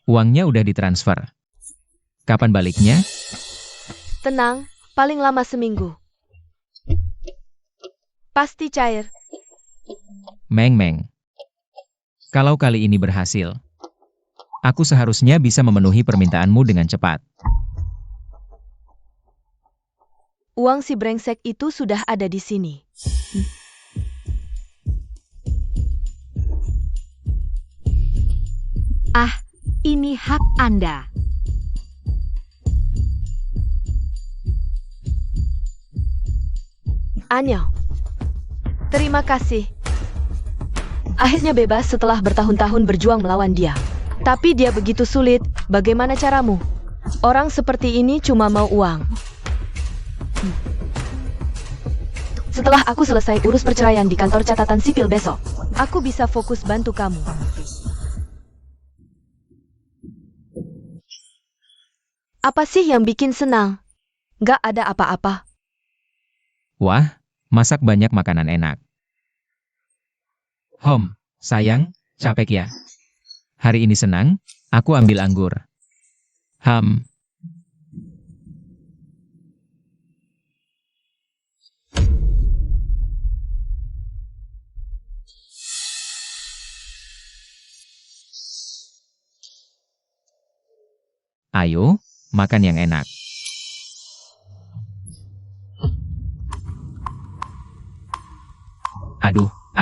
Uangnya udah ditransfer. Kapan baliknya? Tenang, paling lama seminggu. Pasti cair. Meng. Kalau kali ini berhasil, aku seharusnya bisa memenuhi permintaanmu dengan cepat. Uang si brengsek itu sudah ada di sini. Ah, ini hak Anda. Anyao. Terima kasih. Akhirnya bebas setelah bertahun-tahun berjuang melawan dia. Tapi dia begitu sulit, bagaimana caramu? Orang seperti ini cuma mau uang. Setelah aku selesai urus perceraian di kantor catatan sipil besok, aku bisa fokus bantu kamu. Apa sih yang bikin senang? Gak ada apa-apa. Wah, masak banyak makanan enak. Sayang, capek ya? Hari ini senang, aku ambil anggur. Ayo, makan yang enak.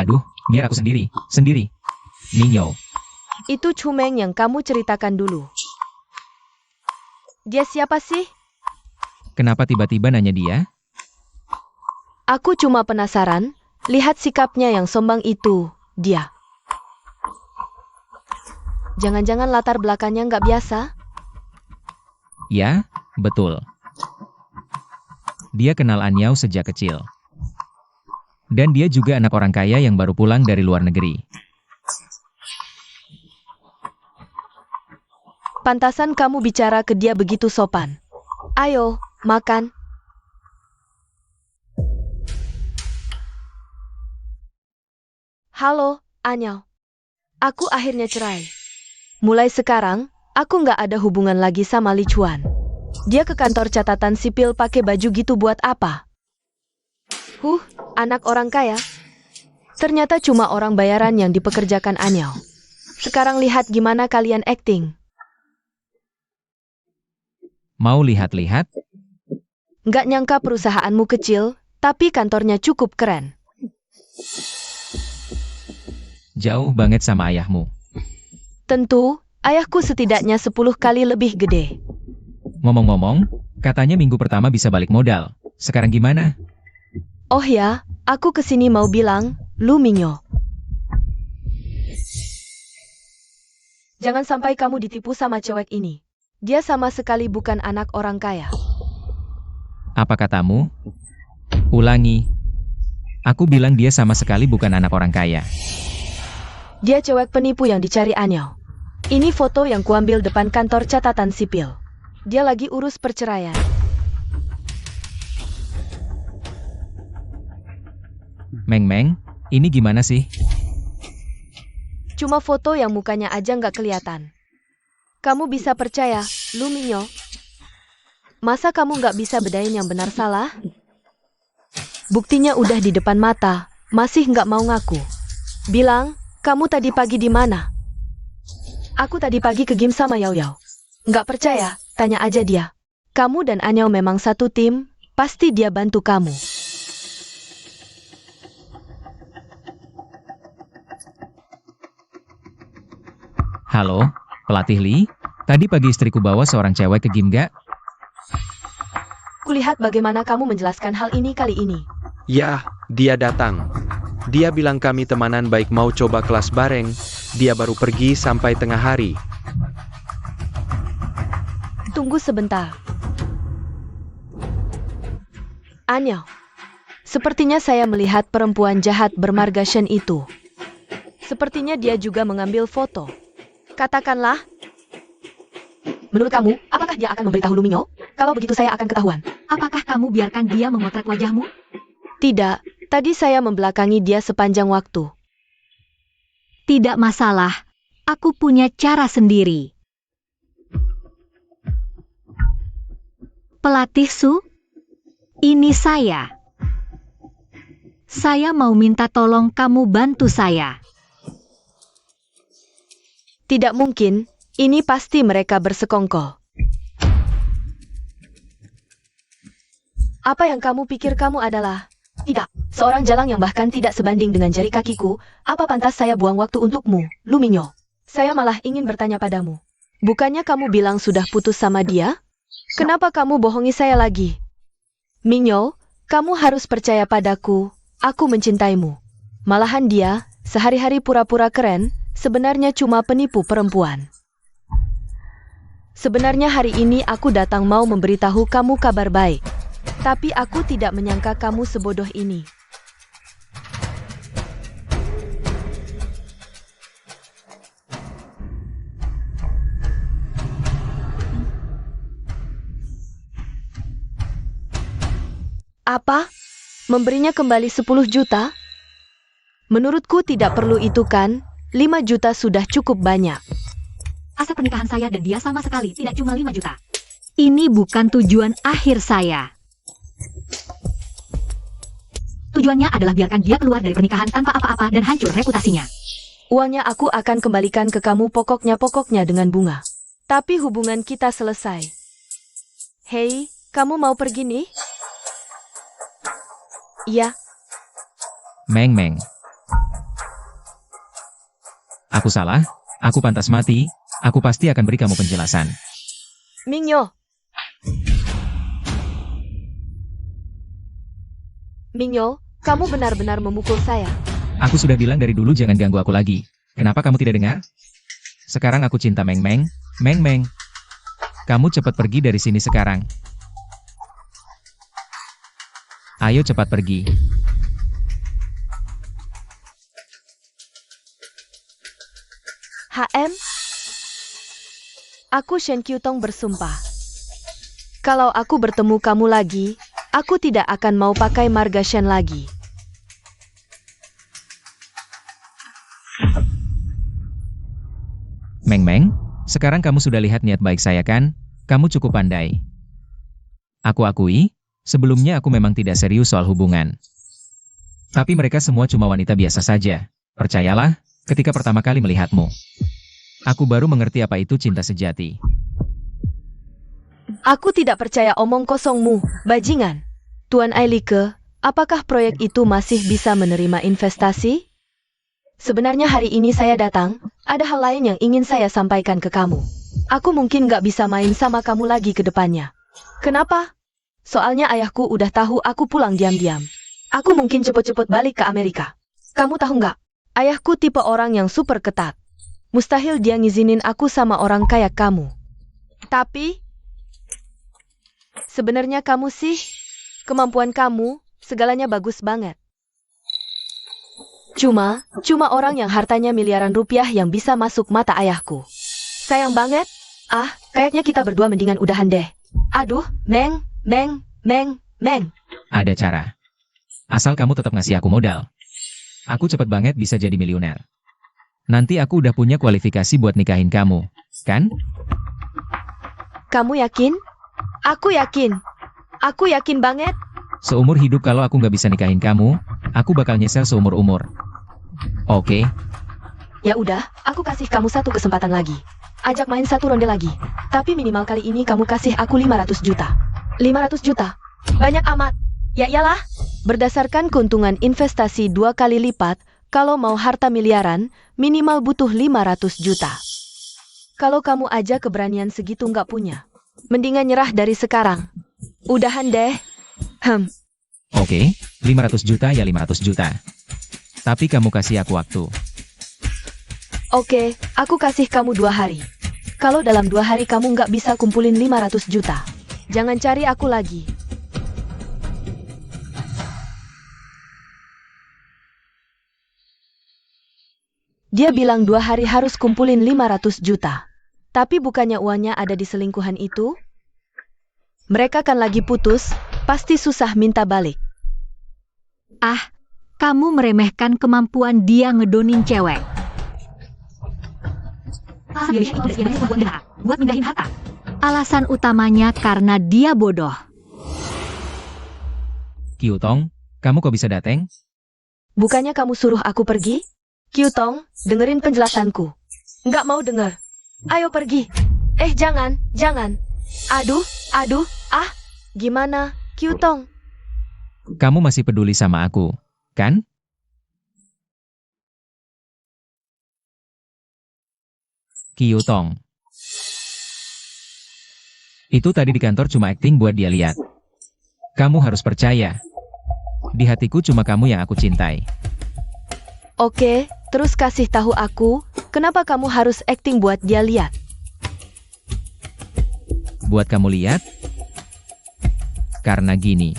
Aduh, biar aku sendiri. Minyo. Itu Cumeng yang kamu ceritakan dulu. Dia siapa sih? Kenapa tiba-tiba nanya dia? Aku cuma penasaran, lihat sikapnya yang sombong itu, dia. Jangan-jangan latar belakangnya nggak biasa? Ya, betul. Dia kenal Anyao sejak kecil. Dan dia juga anak orang kaya yang baru pulang dari luar negeri. Pantasan kamu bicara ke dia begitu sopan. Ayo, makan. Halo, Anyao. Aku akhirnya cerai. Mulai sekarang, aku nggak ada hubungan lagi sama Li Chuan. Dia ke kantor catatan sipil pakai baju gitu buat apa? Anak orang kaya. Ternyata cuma orang bayaran yang dipekerjakan Anyao. Sekarang lihat gimana kalian acting. Mau lihat-lihat? Nggak nyangka perusahaanmu kecil, tapi kantornya cukup keren. Jauh banget sama ayahmu. Tentu, ayahku setidaknya 10 kali lebih gede. Ngomong-ngomong, katanya minggu pertama bisa balik modal. Sekarang gimana? Oh ya, aku kesini mau bilang, Lu Minyo. Jangan sampai kamu ditipu sama cewek ini. Dia sama sekali bukan anak orang kaya. Apa katamu? Ulangi. Aku bilang dia sama sekali bukan anak orang kaya. Dia cewek penipu yang dicari Anyao. Ini foto yang kuambil depan kantor catatan sipil. Dia lagi urus perceraian. Meng, ini gimana sih? Cuma foto yang mukanya aja nggak kelihatan. Kamu bisa percaya, Lu Minyo? Masa kamu nggak bisa bedain yang benar salah? Buktinya udah di depan mata, masih nggak mau ngaku. Bilang, kamu tadi pagi di mana? Aku tadi pagi ke game sama Yao Yao. Nggak percaya? Tanya aja dia. Kamu dan Anyao memang satu tim, pasti dia bantu kamu. Halo, pelatih Lee? Tadi pagi istriku bawa seorang cewek ke game gak? Kulihat bagaimana kamu menjelaskan hal ini kali ini. Ya, dia datang. Dia bilang kami temanan baik mau coba kelas bareng. Dia baru pergi sampai tengah hari. Tunggu sebentar. Anyao, sepertinya saya melihat perempuan jahat bermarga Shen itu. Sepertinya dia juga mengambil foto. Katakanlah, menurut kamu, apakah dia akan memberitahu Lu Minyo? Kalau begitu saya akan ketahuan. Apakah kamu biarkan dia memotret wajahmu? Tidak, tadi saya membelakangi dia sepanjang waktu. Tidak masalah. Aku punya cara sendiri. Pelatih Su, ini saya. Saya mau minta tolong kamu bantu saya. Tidak mungkin, ini pasti mereka bersekongkol. Apa yang kamu pikir kamu adalah? Tidak, seorang jalang yang bahkan tidak sebanding dengan jari kakiku. Apa pantas saya buang waktu untukmu, Lu Minyo? Saya malah ingin bertanya padamu. Bukannya kamu bilang sudah putus sama dia? Kenapa kamu bohongi saya lagi? Minyo, kamu harus percaya padaku. Aku mencintaimu. Malahan dia, sehari-hari pura-pura keren, sebenarnya cuma penipu perempuan. Sebenarnya hari ini aku datang mau memberitahu kamu kabar baik. Tapi aku tidak menyangka kamu sebodoh ini. Apa? Memberinya kembali 10 juta? Menurutku tidak perlu itu kan? 5 juta sudah cukup banyak. Aset pernikahan saya dan dia sama sekali tidak cuma 5 juta. Ini bukan tujuan akhir saya. Tujuannya adalah biarkan dia keluar dari pernikahan tanpa apa-apa dan hancur reputasinya. Uangnya aku akan kembalikan ke kamu pokoknya dengan bunga. Tapi hubungan kita selesai. Hei, kamu mau pergi nih? Iya. Meng Meng. Aku salah, aku pantas mati, aku pasti akan beri kamu penjelasan. Minyo. Minyo, kamu benar-benar memukul saya. Aku sudah bilang dari dulu jangan ganggu aku lagi. Kenapa kamu tidak dengar? Sekarang aku cinta Meng Meng. Meng Meng. Kamu cepat pergi dari sini sekarang. Ayo cepat pergi. HM? Aku Shen Qiutong bersumpah. Kalau aku bertemu kamu lagi, aku tidak akan mau pakai marga Shen lagi. Meng Meng, sekarang kamu sudah lihat niat baik saya kan? Kamu cukup pandai. Aku akui, sebelumnya aku memang tidak serius soal hubungan. Tapi mereka semua cuma wanita biasa saja. Percayalah, ketika pertama kali melihatmu. Aku baru mengerti apa itu cinta sejati. Aku tidak percaya omong kosongmu, bajingan. Tuan Ailike, apakah proyek itu masih bisa menerima investasi? Sebenarnya hari ini saya datang, ada hal lain yang ingin saya sampaikan ke kamu. Aku mungkin nggak bisa main sama kamu lagi ke depannya. Kenapa? Soalnya ayahku udah tahu aku pulang diam-diam. Aku mungkin cepet-cepet balik ke Amerika. Kamu tahu nggak? Ayahku tipe orang yang super ketat. Mustahil dia ngizinin aku sama orang kayak kamu. Tapi, sebenarnya kamu sih, kemampuan kamu, segalanya bagus banget. Cuma orang yang hartanya miliaran rupiah yang bisa masuk mata ayahku. Sayang banget. Kayaknya kita berdua mendingan udahan deh. Aduh, Meng. Ada cara. Asal kamu tetap ngasih aku modal. Aku cepet banget bisa jadi miliuner. Nanti aku udah punya kualifikasi buat nikahin kamu, kan? Kamu yakin? Aku yakin. Aku yakin banget. Seumur hidup kalau aku nggak bisa nikahin kamu, aku bakal nyesel seumur-umur. Oke? Ya udah, aku kasih kamu satu kesempatan lagi. Ajak main satu ronde lagi. Tapi minimal kali ini kamu kasih aku 500 juta. 500 juta? Banyak amat. Ya iyalah. Berdasarkan keuntungan investasi 2 kali lipat, kalau mau harta miliaran, minimal butuh 500 juta. Kalau kamu aja keberanian segitu nggak punya, mendingan nyerah dari sekarang. Udahan deh. Oke, 500 juta ya 500 juta. Tapi kamu kasih aku waktu. Oke, aku kasih kamu 2 hari. Kalau dalam 2 hari kamu nggak bisa kumpulin 500 juta, jangan cari aku lagi. Dia bilang 2 hari harus kumpulin 500 juta. Tapi bukannya uangnya ada di selingkuhan itu? Mereka kan lagi putus, pasti susah minta balik. Kamu meremehkan kemampuan dia ngedonin cewek. Buat mindahin harta. Alasan utamanya karena dia bodoh. Qiutong, kamu kok bisa dateng? Bukannya kamu suruh aku pergi? Qiutong, dengerin penjelasanku. Nggak mau denger. Ayo pergi. Jangan. Aduh. Gimana, Qiutong? Kamu masih peduli sama aku, kan? Kyutong. Itu tadi di kantor cuma akting buat dia lihat. Kamu harus percaya. Di hatiku cuma kamu yang aku cintai. Oke, terus kasih tahu aku, kenapa kamu harus akting buat dia lihat? Buat kamu lihat? Karena gini.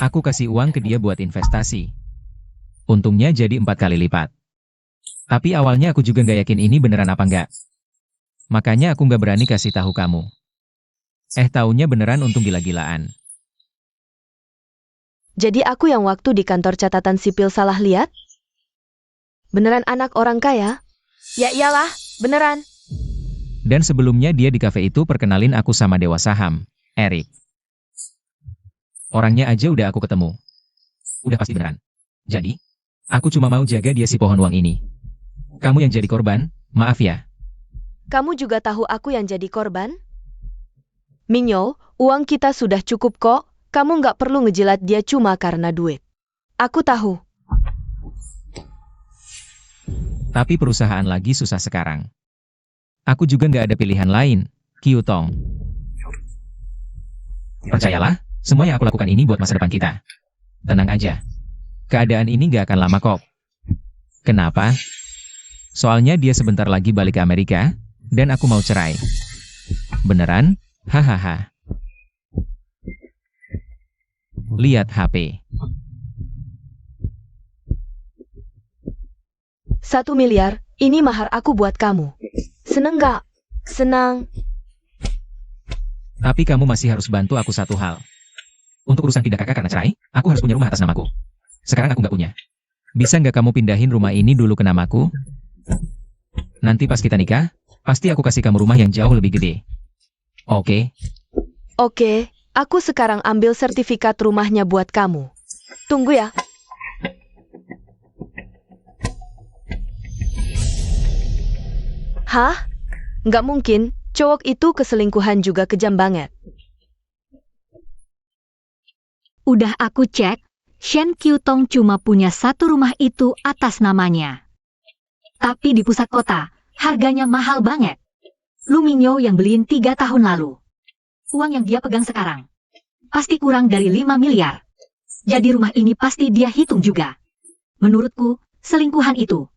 Aku kasih uang ke dia buat investasi. Untungnya jadi 4 kali lipat. Tapi awalnya aku juga nggak yakin ini beneran apa nggak. Makanya aku nggak berani kasih tahu kamu. Taunya beneran untung gila-gilaan. Jadi aku yang waktu di kantor catatan sipil salah lihat? Beneran anak orang kaya? Ya iyalah, beneran. Dan sebelumnya dia di kafe itu perkenalin aku sama dewa saham, Eric. Orangnya aja udah aku ketemu. Udah pasti beneran. Jadi, aku cuma mau jaga dia si pohon uang ini. Kamu yang jadi korban, maaf ya. Kamu juga tahu aku yang jadi korban? Minyo, uang kita sudah cukup kok, kamu nggak perlu ngejilat dia cuma karena duit. Aku tahu. Tapi perusahaan lagi susah sekarang. Aku juga nggak ada pilihan lain, Kyutong. Percayalah, semua yang aku lakukan ini buat masa depan kita. Tenang aja. Keadaan ini nggak akan lama kok. Kenapa? Soalnya dia sebentar lagi balik ke Amerika, dan aku mau cerai. Beneran? Hahaha. Lihat HP. 1 miliar, ini mahar aku buat kamu. Seneng nggak? Senang. Tapi kamu masih harus bantu aku satu hal. Untuk urusan pindah kakak karena cerai, aku harus punya rumah atas namaku. Sekarang aku nggak punya. Bisa nggak kamu pindahin rumah ini dulu ke namaku? Nanti pas kita nikah, pasti aku kasih kamu rumah yang jauh lebih gede. Oke? Oke, aku sekarang ambil sertifikat rumahnya buat kamu. Tunggu ya. Hah? Nggak mungkin, cowok itu keselingkuhan juga kejam banget. Udah aku cek, Shen Kyutong cuma punya 1 rumah itu atas namanya. Tapi di pusat kota, harganya mahal banget. Lu Minyo yang beliin 3 tahun lalu. Uang yang dia pegang sekarang pasti kurang dari 5 miliar. Jadi rumah ini pasti dia hitung juga. Menurutku, selingkuhan itu.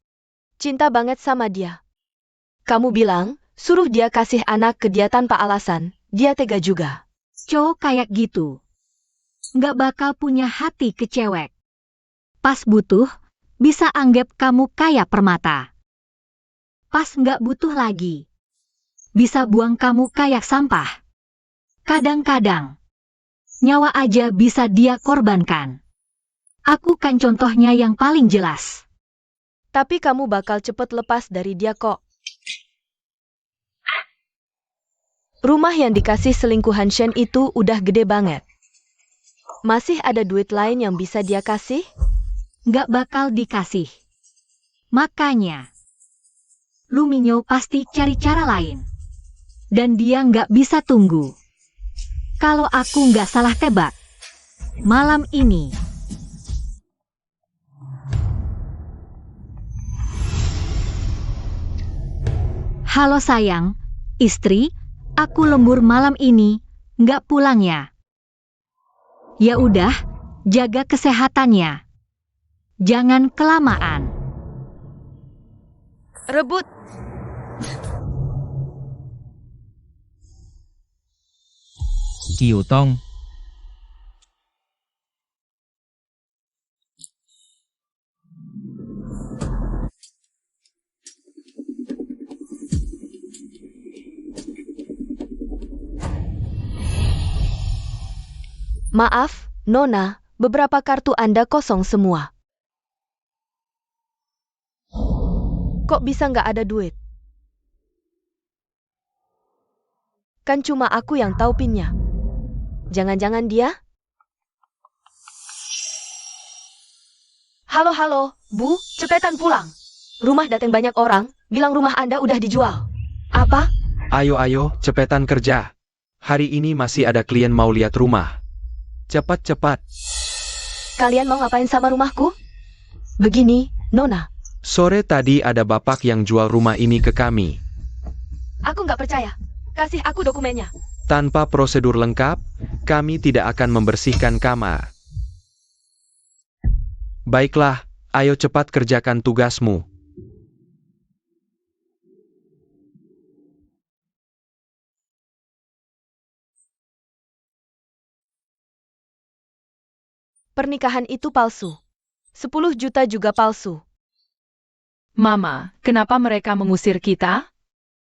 Cinta banget sama dia. Kamu bilang, suruh dia kasih anak ke dia tanpa alasan, dia tega juga. Cowok kayak gitu nggak bakal punya hati ke cewek. Pas butuh, bisa anggap kamu kayak permata. Pas nggak butuh lagi, bisa buang kamu kayak sampah. Kadang-kadang, nyawa aja bisa dia korbankan. Aku kan contohnya yang paling jelas. Tapi kamu bakal cepet lepas dari dia kok. Rumah yang dikasih selingkuhan Shen itu udah gede banget. Masih ada duit lain yang bisa dia kasih? Nggak bakal dikasih. Makanya, Lu Minyo pasti cari cara lain. Dan dia nggak bisa tunggu. Kalau aku nggak salah tebak, malam ini. Halo sayang, istri, aku lembur malam ini, nggak pulang ya. Ya udah, jaga kesehatannya. Jangan kelamaan. Rebut. Kyutong. Maaf, Nona, beberapa kartu Anda kosong semua. Kok bisa nggak ada duit? Kan cuma aku yang tahu pinnya. Jangan-jangan dia? Halo, Bu, cepetan pulang. Rumah datang banyak orang, bilang rumah Anda udah dijual. Apa? Ayo, cepetan kerja. Hari ini masih ada klien mau lihat rumah. Cepat-cepat. Kalian mau ngapain sama rumahku? Begini, Nona. Sore tadi ada bapak yang jual rumah ini ke kami. Aku nggak percaya. Kasih aku dokumennya. Tanpa prosedur lengkap, kami tidak akan membersihkan kamar. Baiklah, ayo cepat kerjakan tugasmu. Pernikahan itu palsu. 10 juta juga palsu. Mama, kenapa mereka mengusir kita?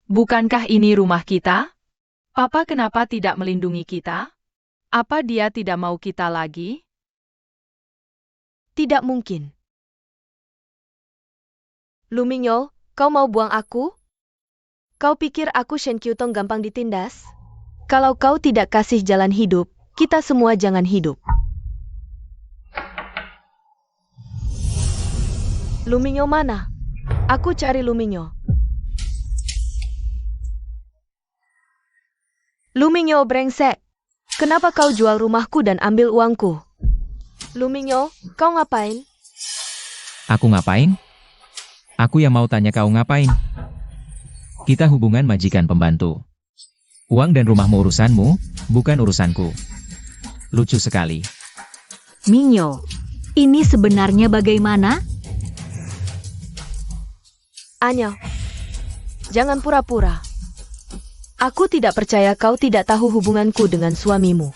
Bukankah ini rumah kita? Papa kenapa tidak melindungi kita? Apa dia tidak mau kita lagi? Tidak mungkin. Lu Mingyol, kau mau buang aku? Kau pikir aku Shen Qiutong gampang ditindas? Kalau kau tidak kasih jalan hidup, kita semua jangan hidup. Lu Mingyol mana? Aku cari Lu Mingyol. Lu Mingyol brengsek. Kenapa kau jual rumahku dan ambil uangku? Lu Mingyol, kau ngapain? Aku ngapain? Aku yang mau tanya kau ngapain? Kita hubungan majikan pembantu. Uang dan rumahmu urusanmu, bukan urusanku. Lucu sekali. Mingyo, ini sebenarnya bagaimana? Anya, jangan pura-pura. Aku tidak percaya kau tidak tahu hubunganku dengan suamimu.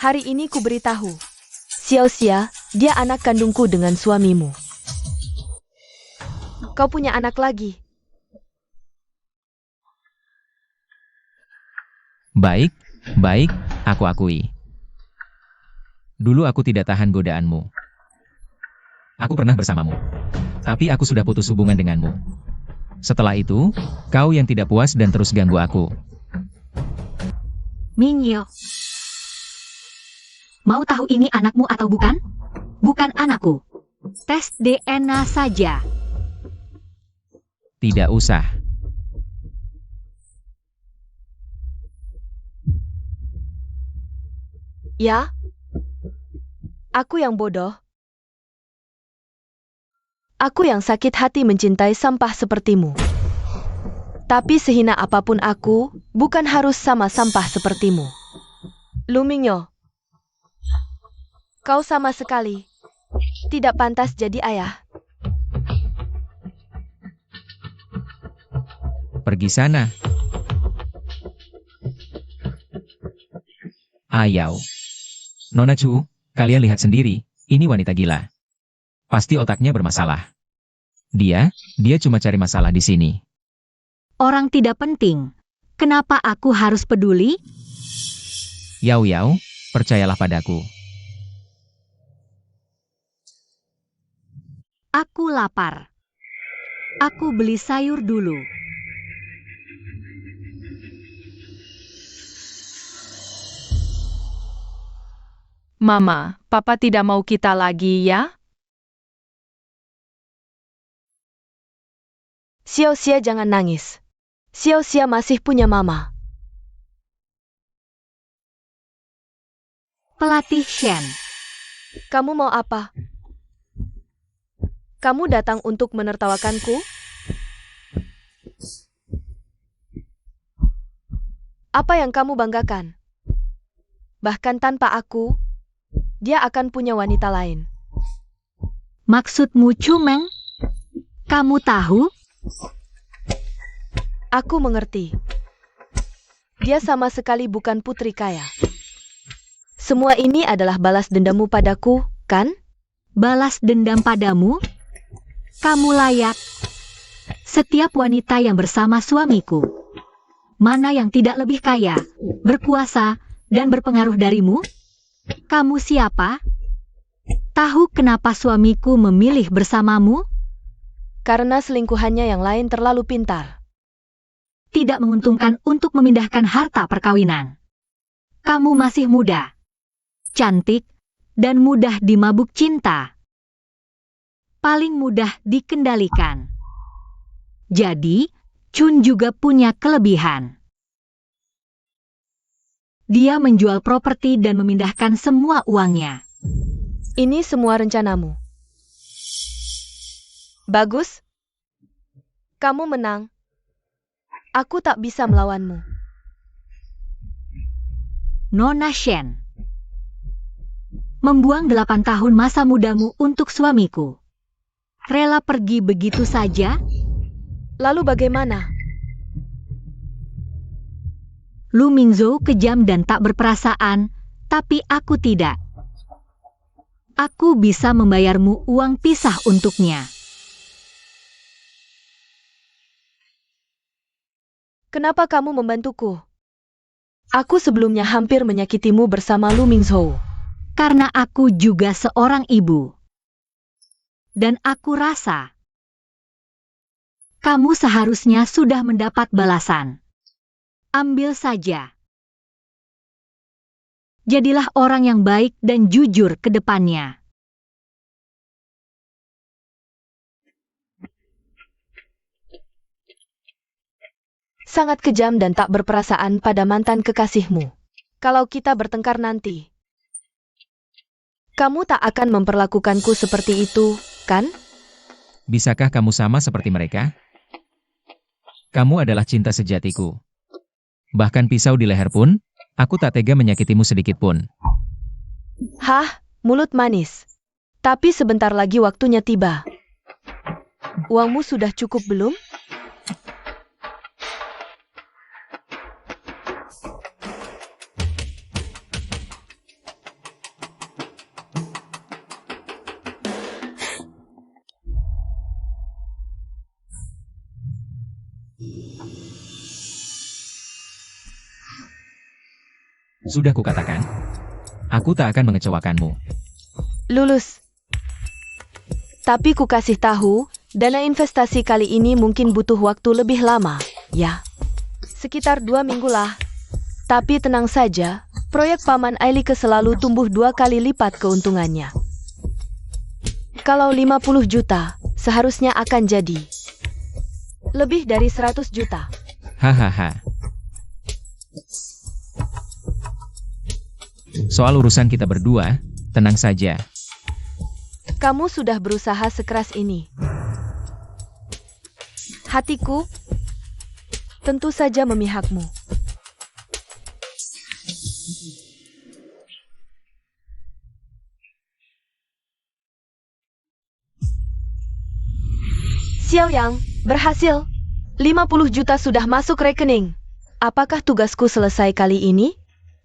Hari ini ku beritahu. Xiao Xia, dia anak kandungku dengan suamimu. Kau punya anak lagi. Baik, baik, aku akui. Dulu aku tidak tahan godaanmu. Aku pernah bersamamu. Tapi aku sudah putus hubungan denganmu. Setelah itu, kau yang tidak puas dan terus ganggu aku. Mingyo, mau tahu ini anakmu atau bukan? Bukan anakku. Tes DNA saja. Tidak usah. Ya? Aku yang bodoh. Aku yang sakit hati mencintai sampah sepertimu. Tapi sehina apapun aku, bukan harus sama sampah sepertimu. Lu Mingyo, kau sama sekali tidak pantas jadi ayah. Pergi sana. Ayau. Nona Chu, kalian lihat sendiri, ini wanita gila. Pasti otaknya bermasalah. Dia cuma cari masalah di sini. Orang tidak penting. Kenapa aku harus peduli? Yau, percayalah padaku. Aku lapar. Aku beli sayur dulu. Mama, Papa tidak mau kita lagi ya? Xiao Xia jangan nangis. Xiao Xia masih punya mama. Pelatih Shen. Kamu mau apa? Kamu datang untuk menertawakanku? Apa yang kamu banggakan? Bahkan tanpa aku, dia akan punya wanita lain. Maksudmu Cumeng? Kamu tahu? Aku mengerti. Dia sama sekali bukan putri kaya. Semua ini adalah balas dendammu padaku, kan? Balas dendam padamu? Kamu layak. Setiap wanita yang bersama suamiku, mana yang tidak lebih kaya, berkuasa, dan berpengaruh darimu? Kamu siapa? Tahu kenapa suamiku memilih bersamamu? Karena selingkuhannya yang lain terlalu pintar. Tidak menguntungkan untuk memindahkan harta perkawinan. Kamu masih muda, cantik, dan mudah dimabuk cinta. Paling mudah dikendalikan. Jadi, Chun juga punya kelebihan. Dia menjual properti dan memindahkan semua uangnya. Ini semua rencanamu. Bagus. Kamu menang. Aku tak bisa melawanmu. Nona Shen. Membuang 8 tahun masa mudamu untuk suamiku. Rela pergi begitu saja? Lalu bagaimana? Lu Mingzhou kejam dan tak berperasaan, tapi aku tidak. Aku bisa membayarmu uang pisah untuknya. Kenapa kamu membantuku? Aku sebelumnya hampir menyakitimu bersama Lu Mingzhou. Karena aku juga seorang ibu. Dan aku rasa kamu seharusnya sudah mendapat balasan. Ambil saja. Jadilah orang yang baik dan jujur ke depannya. Sangat kejam dan tak berperasaan pada mantan kekasihmu. Kalau kita bertengkar nanti, kamu tak akan memperlakukanku seperti itu, kan? Bisakah kamu sama seperti mereka? Kamu adalah cinta sejatiku. Bahkan pisau di leher pun, aku tak tega menyakitimu sedikit pun. Hah, mulut manis. Tapi sebentar lagi waktunya tiba. Uangmu sudah cukup belum? Sudah kukatakan, aku tak akan mengecewakanmu. Lulus. Tapi ku kasih tahu, dana investasi kali ini mungkin butuh waktu lebih lama, ya. Sekitar 2 minggu lah. Tapi tenang saja, proyek Paman Ailike selalu tumbuh 2 kali lipat keuntungannya. Kalau 50 juta, seharusnya akan jadi lebih dari 100 juta. Hahaha. Soal urusan kita berdua, tenang saja. Kamu sudah berusaha sekeras ini. Hatiku tentu saja memihakmu. Xiao Yang, berhasil. 50 juta sudah masuk rekening. Apakah tugasku selesai kali ini?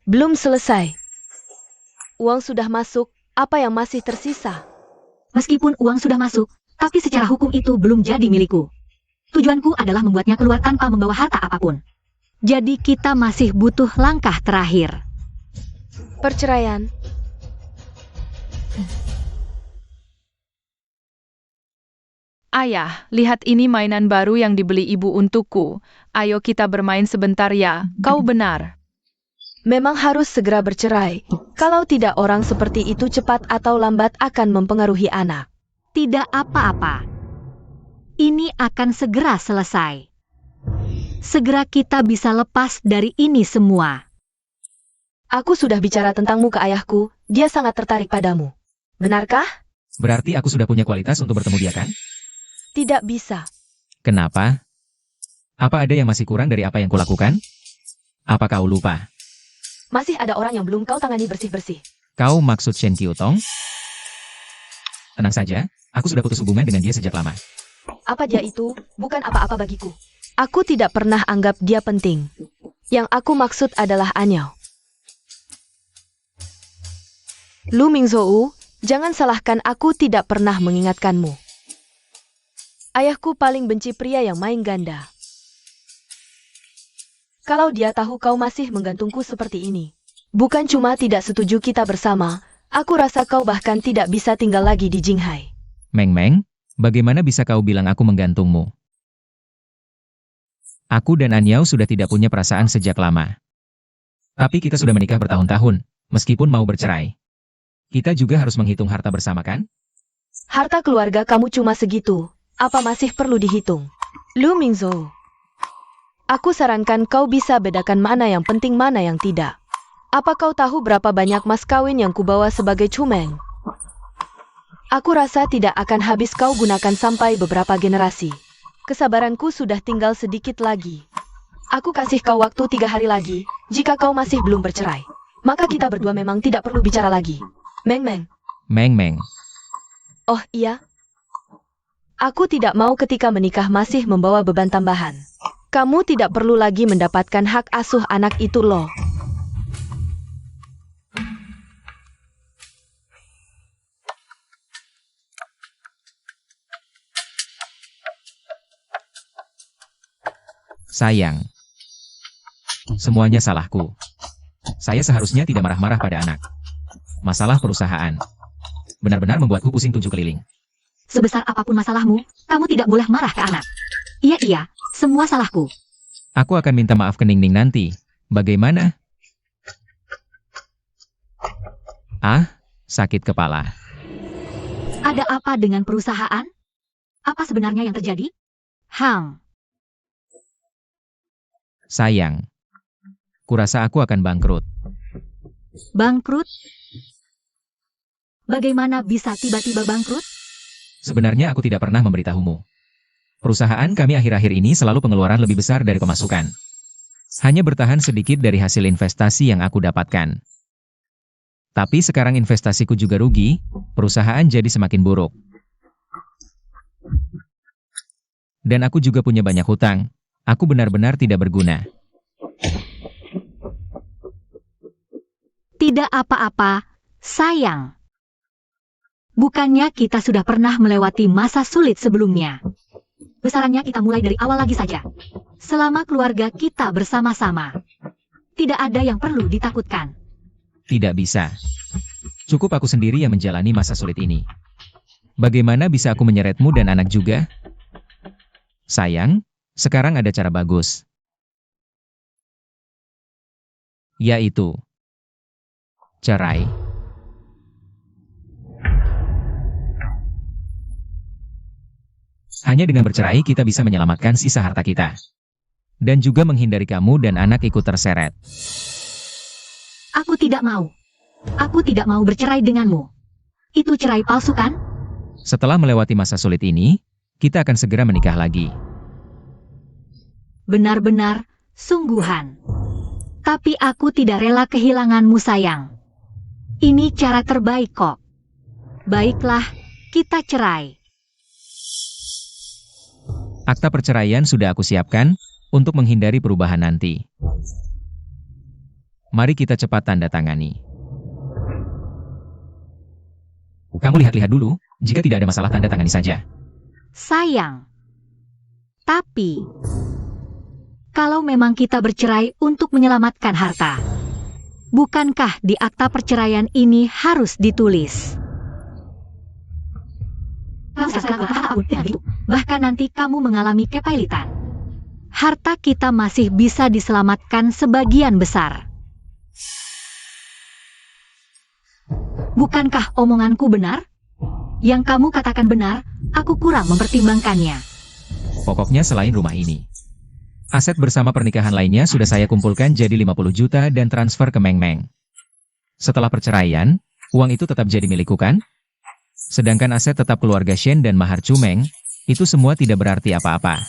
Belum selesai. Uang sudah masuk, apa yang masih tersisa? Meskipun uang sudah masuk, tapi secara hukum itu belum jadi milikku. Tujuanku adalah membuatnya keluar tanpa membawa harta apapun. Jadi kita masih butuh langkah terakhir. Perceraian. Ayah, lihat ini mainan baru yang dibeli ibu untukku. Ayo kita bermain sebentar ya, kau benar. Memang harus segera bercerai. Kalau tidak orang seperti itu cepat atau lambat akan mempengaruhi anak. Tidak apa-apa. Ini akan segera selesai. Segera kita bisa lepas dari ini semua. Aku sudah bicara tentangmu ke ayahku, dia sangat tertarik padamu. Benarkah? Berarti aku sudah punya kualitas untuk bertemu dia kan? Tidak bisa. Kenapa? Apa ada yang masih kurang dari apa yang kulakukan? Apa kau lupa? Masih ada orang yang belum kau tangani bersih-bersih. Kau maksud Shen Qiutong? Tenang saja, aku sudah putus hubungan dengan dia sejak lama. Apa dia itu? Bukan apa-apa bagiku. Aku tidak pernah anggap dia penting. Yang aku maksud adalah Anyao. Lu Mingzhou, jangan salahkan aku tidak pernah mengingatkanmu. Ayahku paling benci pria yang main ganda. Kalau dia tahu kau masih menggantungku seperti ini. Bukan cuma tidak setuju kita bersama, aku rasa kau bahkan tidak bisa tinggal lagi di Jinghai. Meng, bagaimana bisa kau bilang aku menggantungmu? Aku dan Anyao sudah tidak punya perasaan sejak lama. Tapi kita sudah menikah bertahun-tahun, meskipun mau bercerai. Kita juga harus menghitung harta bersama kan? Harta keluarga kamu cuma segitu, apa masih perlu dihitung? Lu Mingzhou. Aku sarankan kau bisa bedakan mana yang penting mana yang tidak. Apa kau tahu berapa banyak mas kawin yang kubawa sebagai cumeng? Aku rasa tidak akan habis kau gunakan sampai beberapa generasi. Kesabaranku sudah tinggal sedikit lagi. Aku kasih kau waktu 3 hari lagi. Jika kau masih belum bercerai, maka kita berdua memang tidak perlu bicara lagi. Meng. Meng. Oh iya? Aku tidak mau ketika menikah masih membawa beban tambahan. Kamu tidak perlu lagi mendapatkan hak asuh anak itu loh. Sayang. Semuanya salahku. Saya seharusnya tidak marah-marah pada anak. Masalah perusahaan benar-benar membuatku pusing 7 keliling. Sebesar apapun masalahmu, kamu tidak boleh marah ke anak. Iya, semua salahku. Aku akan minta maaf ke Ningning nanti. Bagaimana? Sakit kepala. Ada apa dengan perusahaan? Apa sebenarnya yang terjadi? Sayang. Kurasa aku akan bangkrut. Bangkrut? Bagaimana bisa tiba-tiba bangkrut? Sebenarnya aku tidak pernah memberitahumu. Perusahaan kami akhir-akhir ini selalu pengeluaran lebih besar dari pemasukan. Hanya bertahan sedikit dari hasil investasi yang aku dapatkan. Tapi sekarang investasiku juga rugi, perusahaan jadi semakin buruk. Dan aku juga punya banyak hutang. Aku benar-benar tidak berguna. Tidak apa-apa, sayang. Bukannya kita sudah pernah melewati masa sulit sebelumnya. Besarannya kita mulai dari awal lagi saja. Selama keluarga kita bersama-sama. Tidak ada yang perlu ditakutkan. Tidak bisa. Cukup aku sendiri yang menjalani masa sulit ini. Bagaimana bisa aku menyeretmu dan anak juga? Sayang, sekarang ada cara bagus. Yaitu cerai. Hanya dengan bercerai kita bisa menyelamatkan sisa harta kita. Dan juga menghindari kamu dan anak ikut terseret. Aku tidak mau. Aku tidak mau bercerai denganmu. Itu cerai palsu kan? Setelah melewati masa sulit ini, kita akan segera menikah lagi. Benar-benar sungguhan. Tapi aku tidak rela kehilanganmu sayang. Ini cara terbaik kok. Baiklah, kita cerai. Akta perceraian sudah aku siapkan, untuk menghindari perubahan nanti. Mari kita cepat tanda tangani. Kamu lihat-lihat dulu, jika tidak ada masalah tanda tangani saja. Sayang. Tapi, kalau memang kita bercerai untuk menyelamatkan harta, bukankah di akta perceraian ini harus ditulis? Bahkan nanti kamu mengalami kepailitan. Harta kita masih bisa diselamatkan sebagian besar. Bukankah omonganku benar? Yang kamu katakan benar, aku kurang mempertimbangkannya. Pokoknya selain rumah ini. Aset bersama pernikahan lainnya sudah saya kumpulkan jadi 50 juta dan transfer ke Meng Meng. Setelah perceraian, uang itu tetap jadi milikku kan? Sedangkan aset tetap keluarga Shen dan mahar Cumeng, itu semua tidak berarti apa-apa.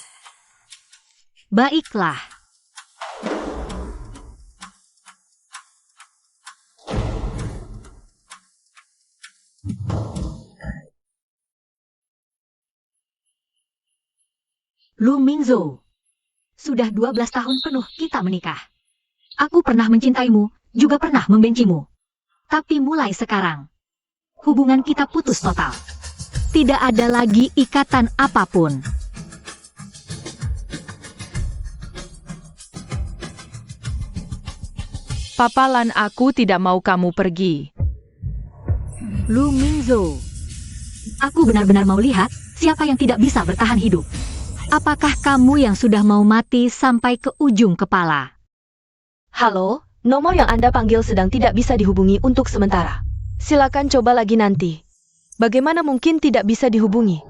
Baiklah. Lu Mingzhou. Sudah 12 tahun penuh kita menikah. Aku pernah mencintaimu, juga pernah membencimu. Tapi mulai sekarang, hubungan kita putus total. Tidak ada lagi ikatan apapun. Papa lan aku tidak mau kamu pergi. Lu Mingzhou. Aku benar-benar mau lihat siapa yang tidak bisa bertahan hidup. Apakah kamu yang sudah mau mati sampai ke ujung kepala? Halo, nomor yang Anda panggil sedang tidak bisa dihubungi untuk sementara. Silakan coba lagi nanti. Bagaimana mungkin tidak bisa dihubungi?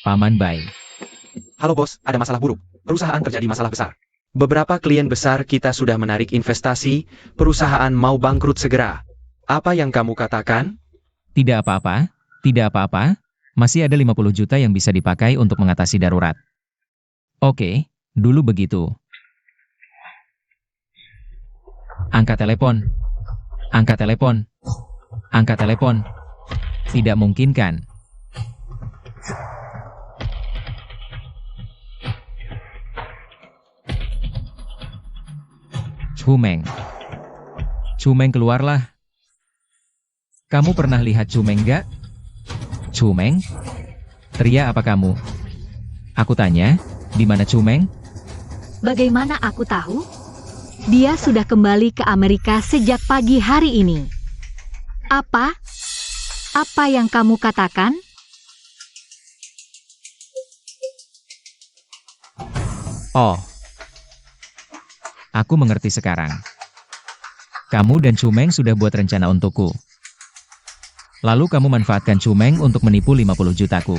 Paman Bai. Halo bos, ada masalah buruk. Perusahaan terjadi masalah besar. Beberapa klien besar kita sudah menarik investasi, perusahaan mau bangkrut segera. Apa yang kamu katakan? Tidak apa-apa, tidak apa-apa. Masih ada 50 juta yang bisa dipakai untuk mengatasi darurat. Oke, dulu begitu. Angkat telepon. Angkat telepon. Angkat telepon. Tidak mungkin kan? Cumeng. Cumeng keluarlah. Kamu pernah lihat Cumeng gak? Cumeng? Ria apa kamu? Aku tanya, di mana Cumeng? Bagaimana aku tahu? Dia sudah kembali ke Amerika sejak pagi hari ini. Apa? Apa yang kamu katakan? Oh. Aku mengerti sekarang. Kamu dan Cumeng sudah buat rencana untukku. Lalu kamu manfaatkan Cumeng untuk menipu 50 jutaku.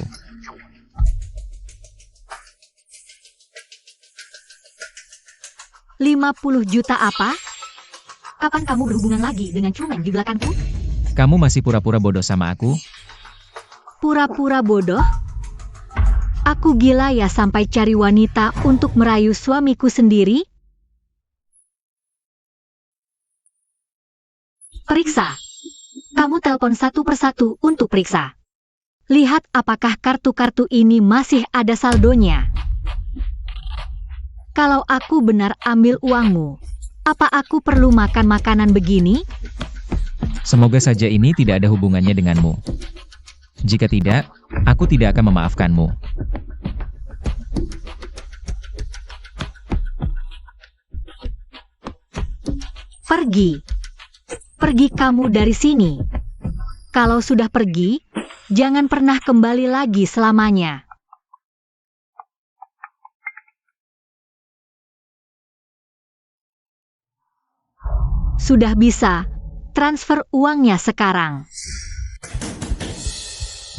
$50 juta apa? Kapan kamu berhubungan lagi dengan Cumeng di belakangku? Kamu masih pura-pura bodoh sama aku? Pura-pura bodoh? Aku gila ya sampai cari wanita untuk merayu suamiku sendiri? Periksa. Kamu telepon satu persatu untuk periksa. Lihat apakah kartu-kartu ini masih ada saldonya. Kalau aku benar ambil uangmu, apa aku perlu makan makanan begini? Semoga saja ini tidak ada hubungannya denganmu. Jika tidak, aku tidak akan memaafkanmu. Pergi. Pergi kamu dari sini. Kalau sudah pergi, jangan pernah kembali lagi selamanya. Sudah bisa. Transfer uangnya sekarang.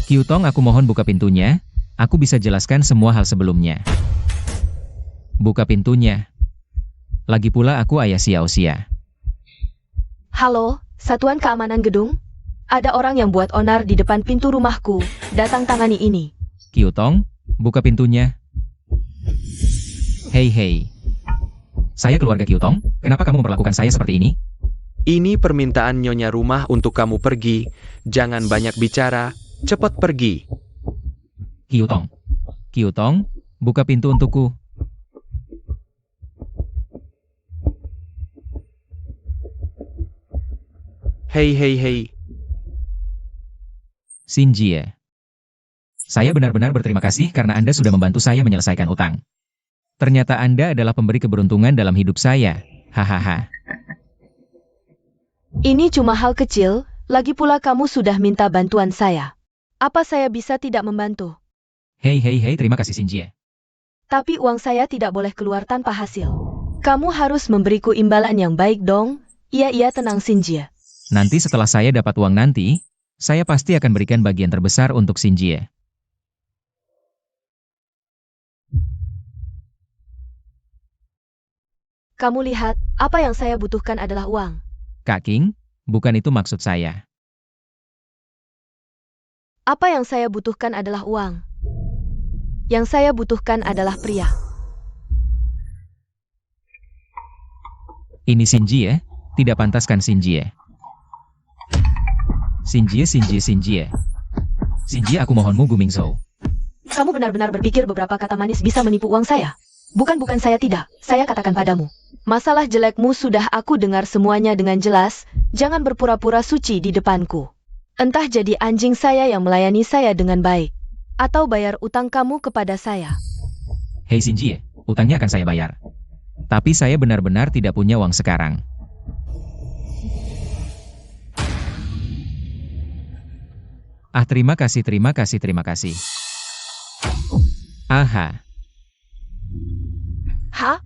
Kyutong, aku mohon buka pintunya. Aku bisa jelaskan semua hal sebelumnya. Buka pintunya. Lagi pula aku ayah Xiaoxia. Halo, Satuan Keamanan Gedung? Ada orang yang buat onar di depan pintu rumahku. Datang tangani ini. Kyutong, buka pintunya. Hei hei. Saya keluarga Kyutong, kenapa kamu memperlakukan saya seperti ini? Ini permintaan nyonya rumah untuk kamu pergi. Jangan banyak bicara, cepat pergi. Kyutong. Kyutong, buka pintu untukku. Hei hei hei. Xinjie. Saya benar-benar berterima kasih karena Anda sudah membantu saya menyelesaikan utang. Ternyata Anda adalah pemberi keberuntungan dalam hidup saya. Hahaha. Ini cuma hal kecil, lagi pula kamu sudah minta bantuan saya. Apa saya bisa tidak membantu? Hei hei hei, terima kasih Xinjie. Tapi uang saya tidak boleh keluar tanpa hasil. Kamu harus memberiku imbalan yang baik dong. Iya tenang Xinjie. Nanti setelah saya dapat uang nanti, saya pasti akan berikan bagian terbesar untuk Xinjie. Kamu lihat, apa yang saya butuhkan adalah uang. Kak King, bukan itu maksud saya. Apa yang saya butuhkan adalah uang. Yang saya butuhkan adalah pria. Ini Xinjie, tidak pantaskan Xinjie. Xinjie, aku mohonmu Gu Mingzhou. Kamu benar-benar berpikir beberapa kata manis bisa menipu uang saya? Bukan saya tidak, saya katakan padamu. Masalah jelekmu sudah aku dengar semuanya dengan jelas, jangan berpura-pura suci di depanku. Entah jadi anjing saya yang melayani saya dengan baik, atau bayar utang kamu kepada saya. Hei Xinjie, utangnya akan saya bayar. Tapi saya benar-benar tidak punya uang sekarang. Terima kasih. Aha. Hah?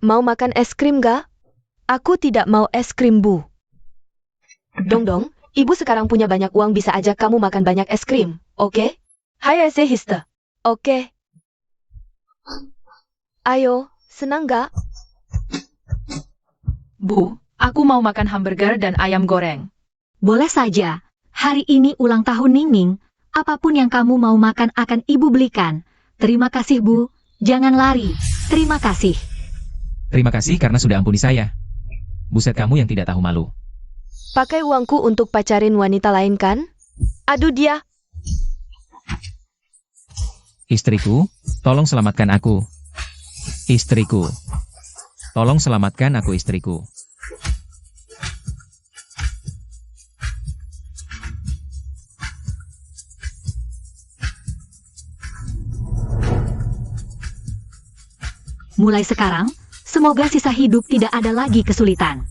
mau makan es krim gak? Aku tidak mau es krim, Bu. Dong, ibu sekarang punya banyak uang, bisa ajak kamu makan banyak es krim, oke? Hai Histe. Oke. Ayo, senang gak? Bu, aku mau makan hamburger dan ayam goreng. Boleh saja. Hari ini ulang tahun Ningning. Apapun yang kamu mau makan akan ibu belikan. Terima kasih, Bu. Jangan lari. Terima kasih. Terima kasih karena sudah ampuni saya. Buset kamu yang tidak tahu malu. Pakai uangku untuk pacarin wanita lain kan? Aduh dia. Istriku, tolong selamatkan aku. Istriku. Tolong selamatkan aku, istriku. Mulai sekarang, semoga sisa hidup tidak ada lagi kesulitan.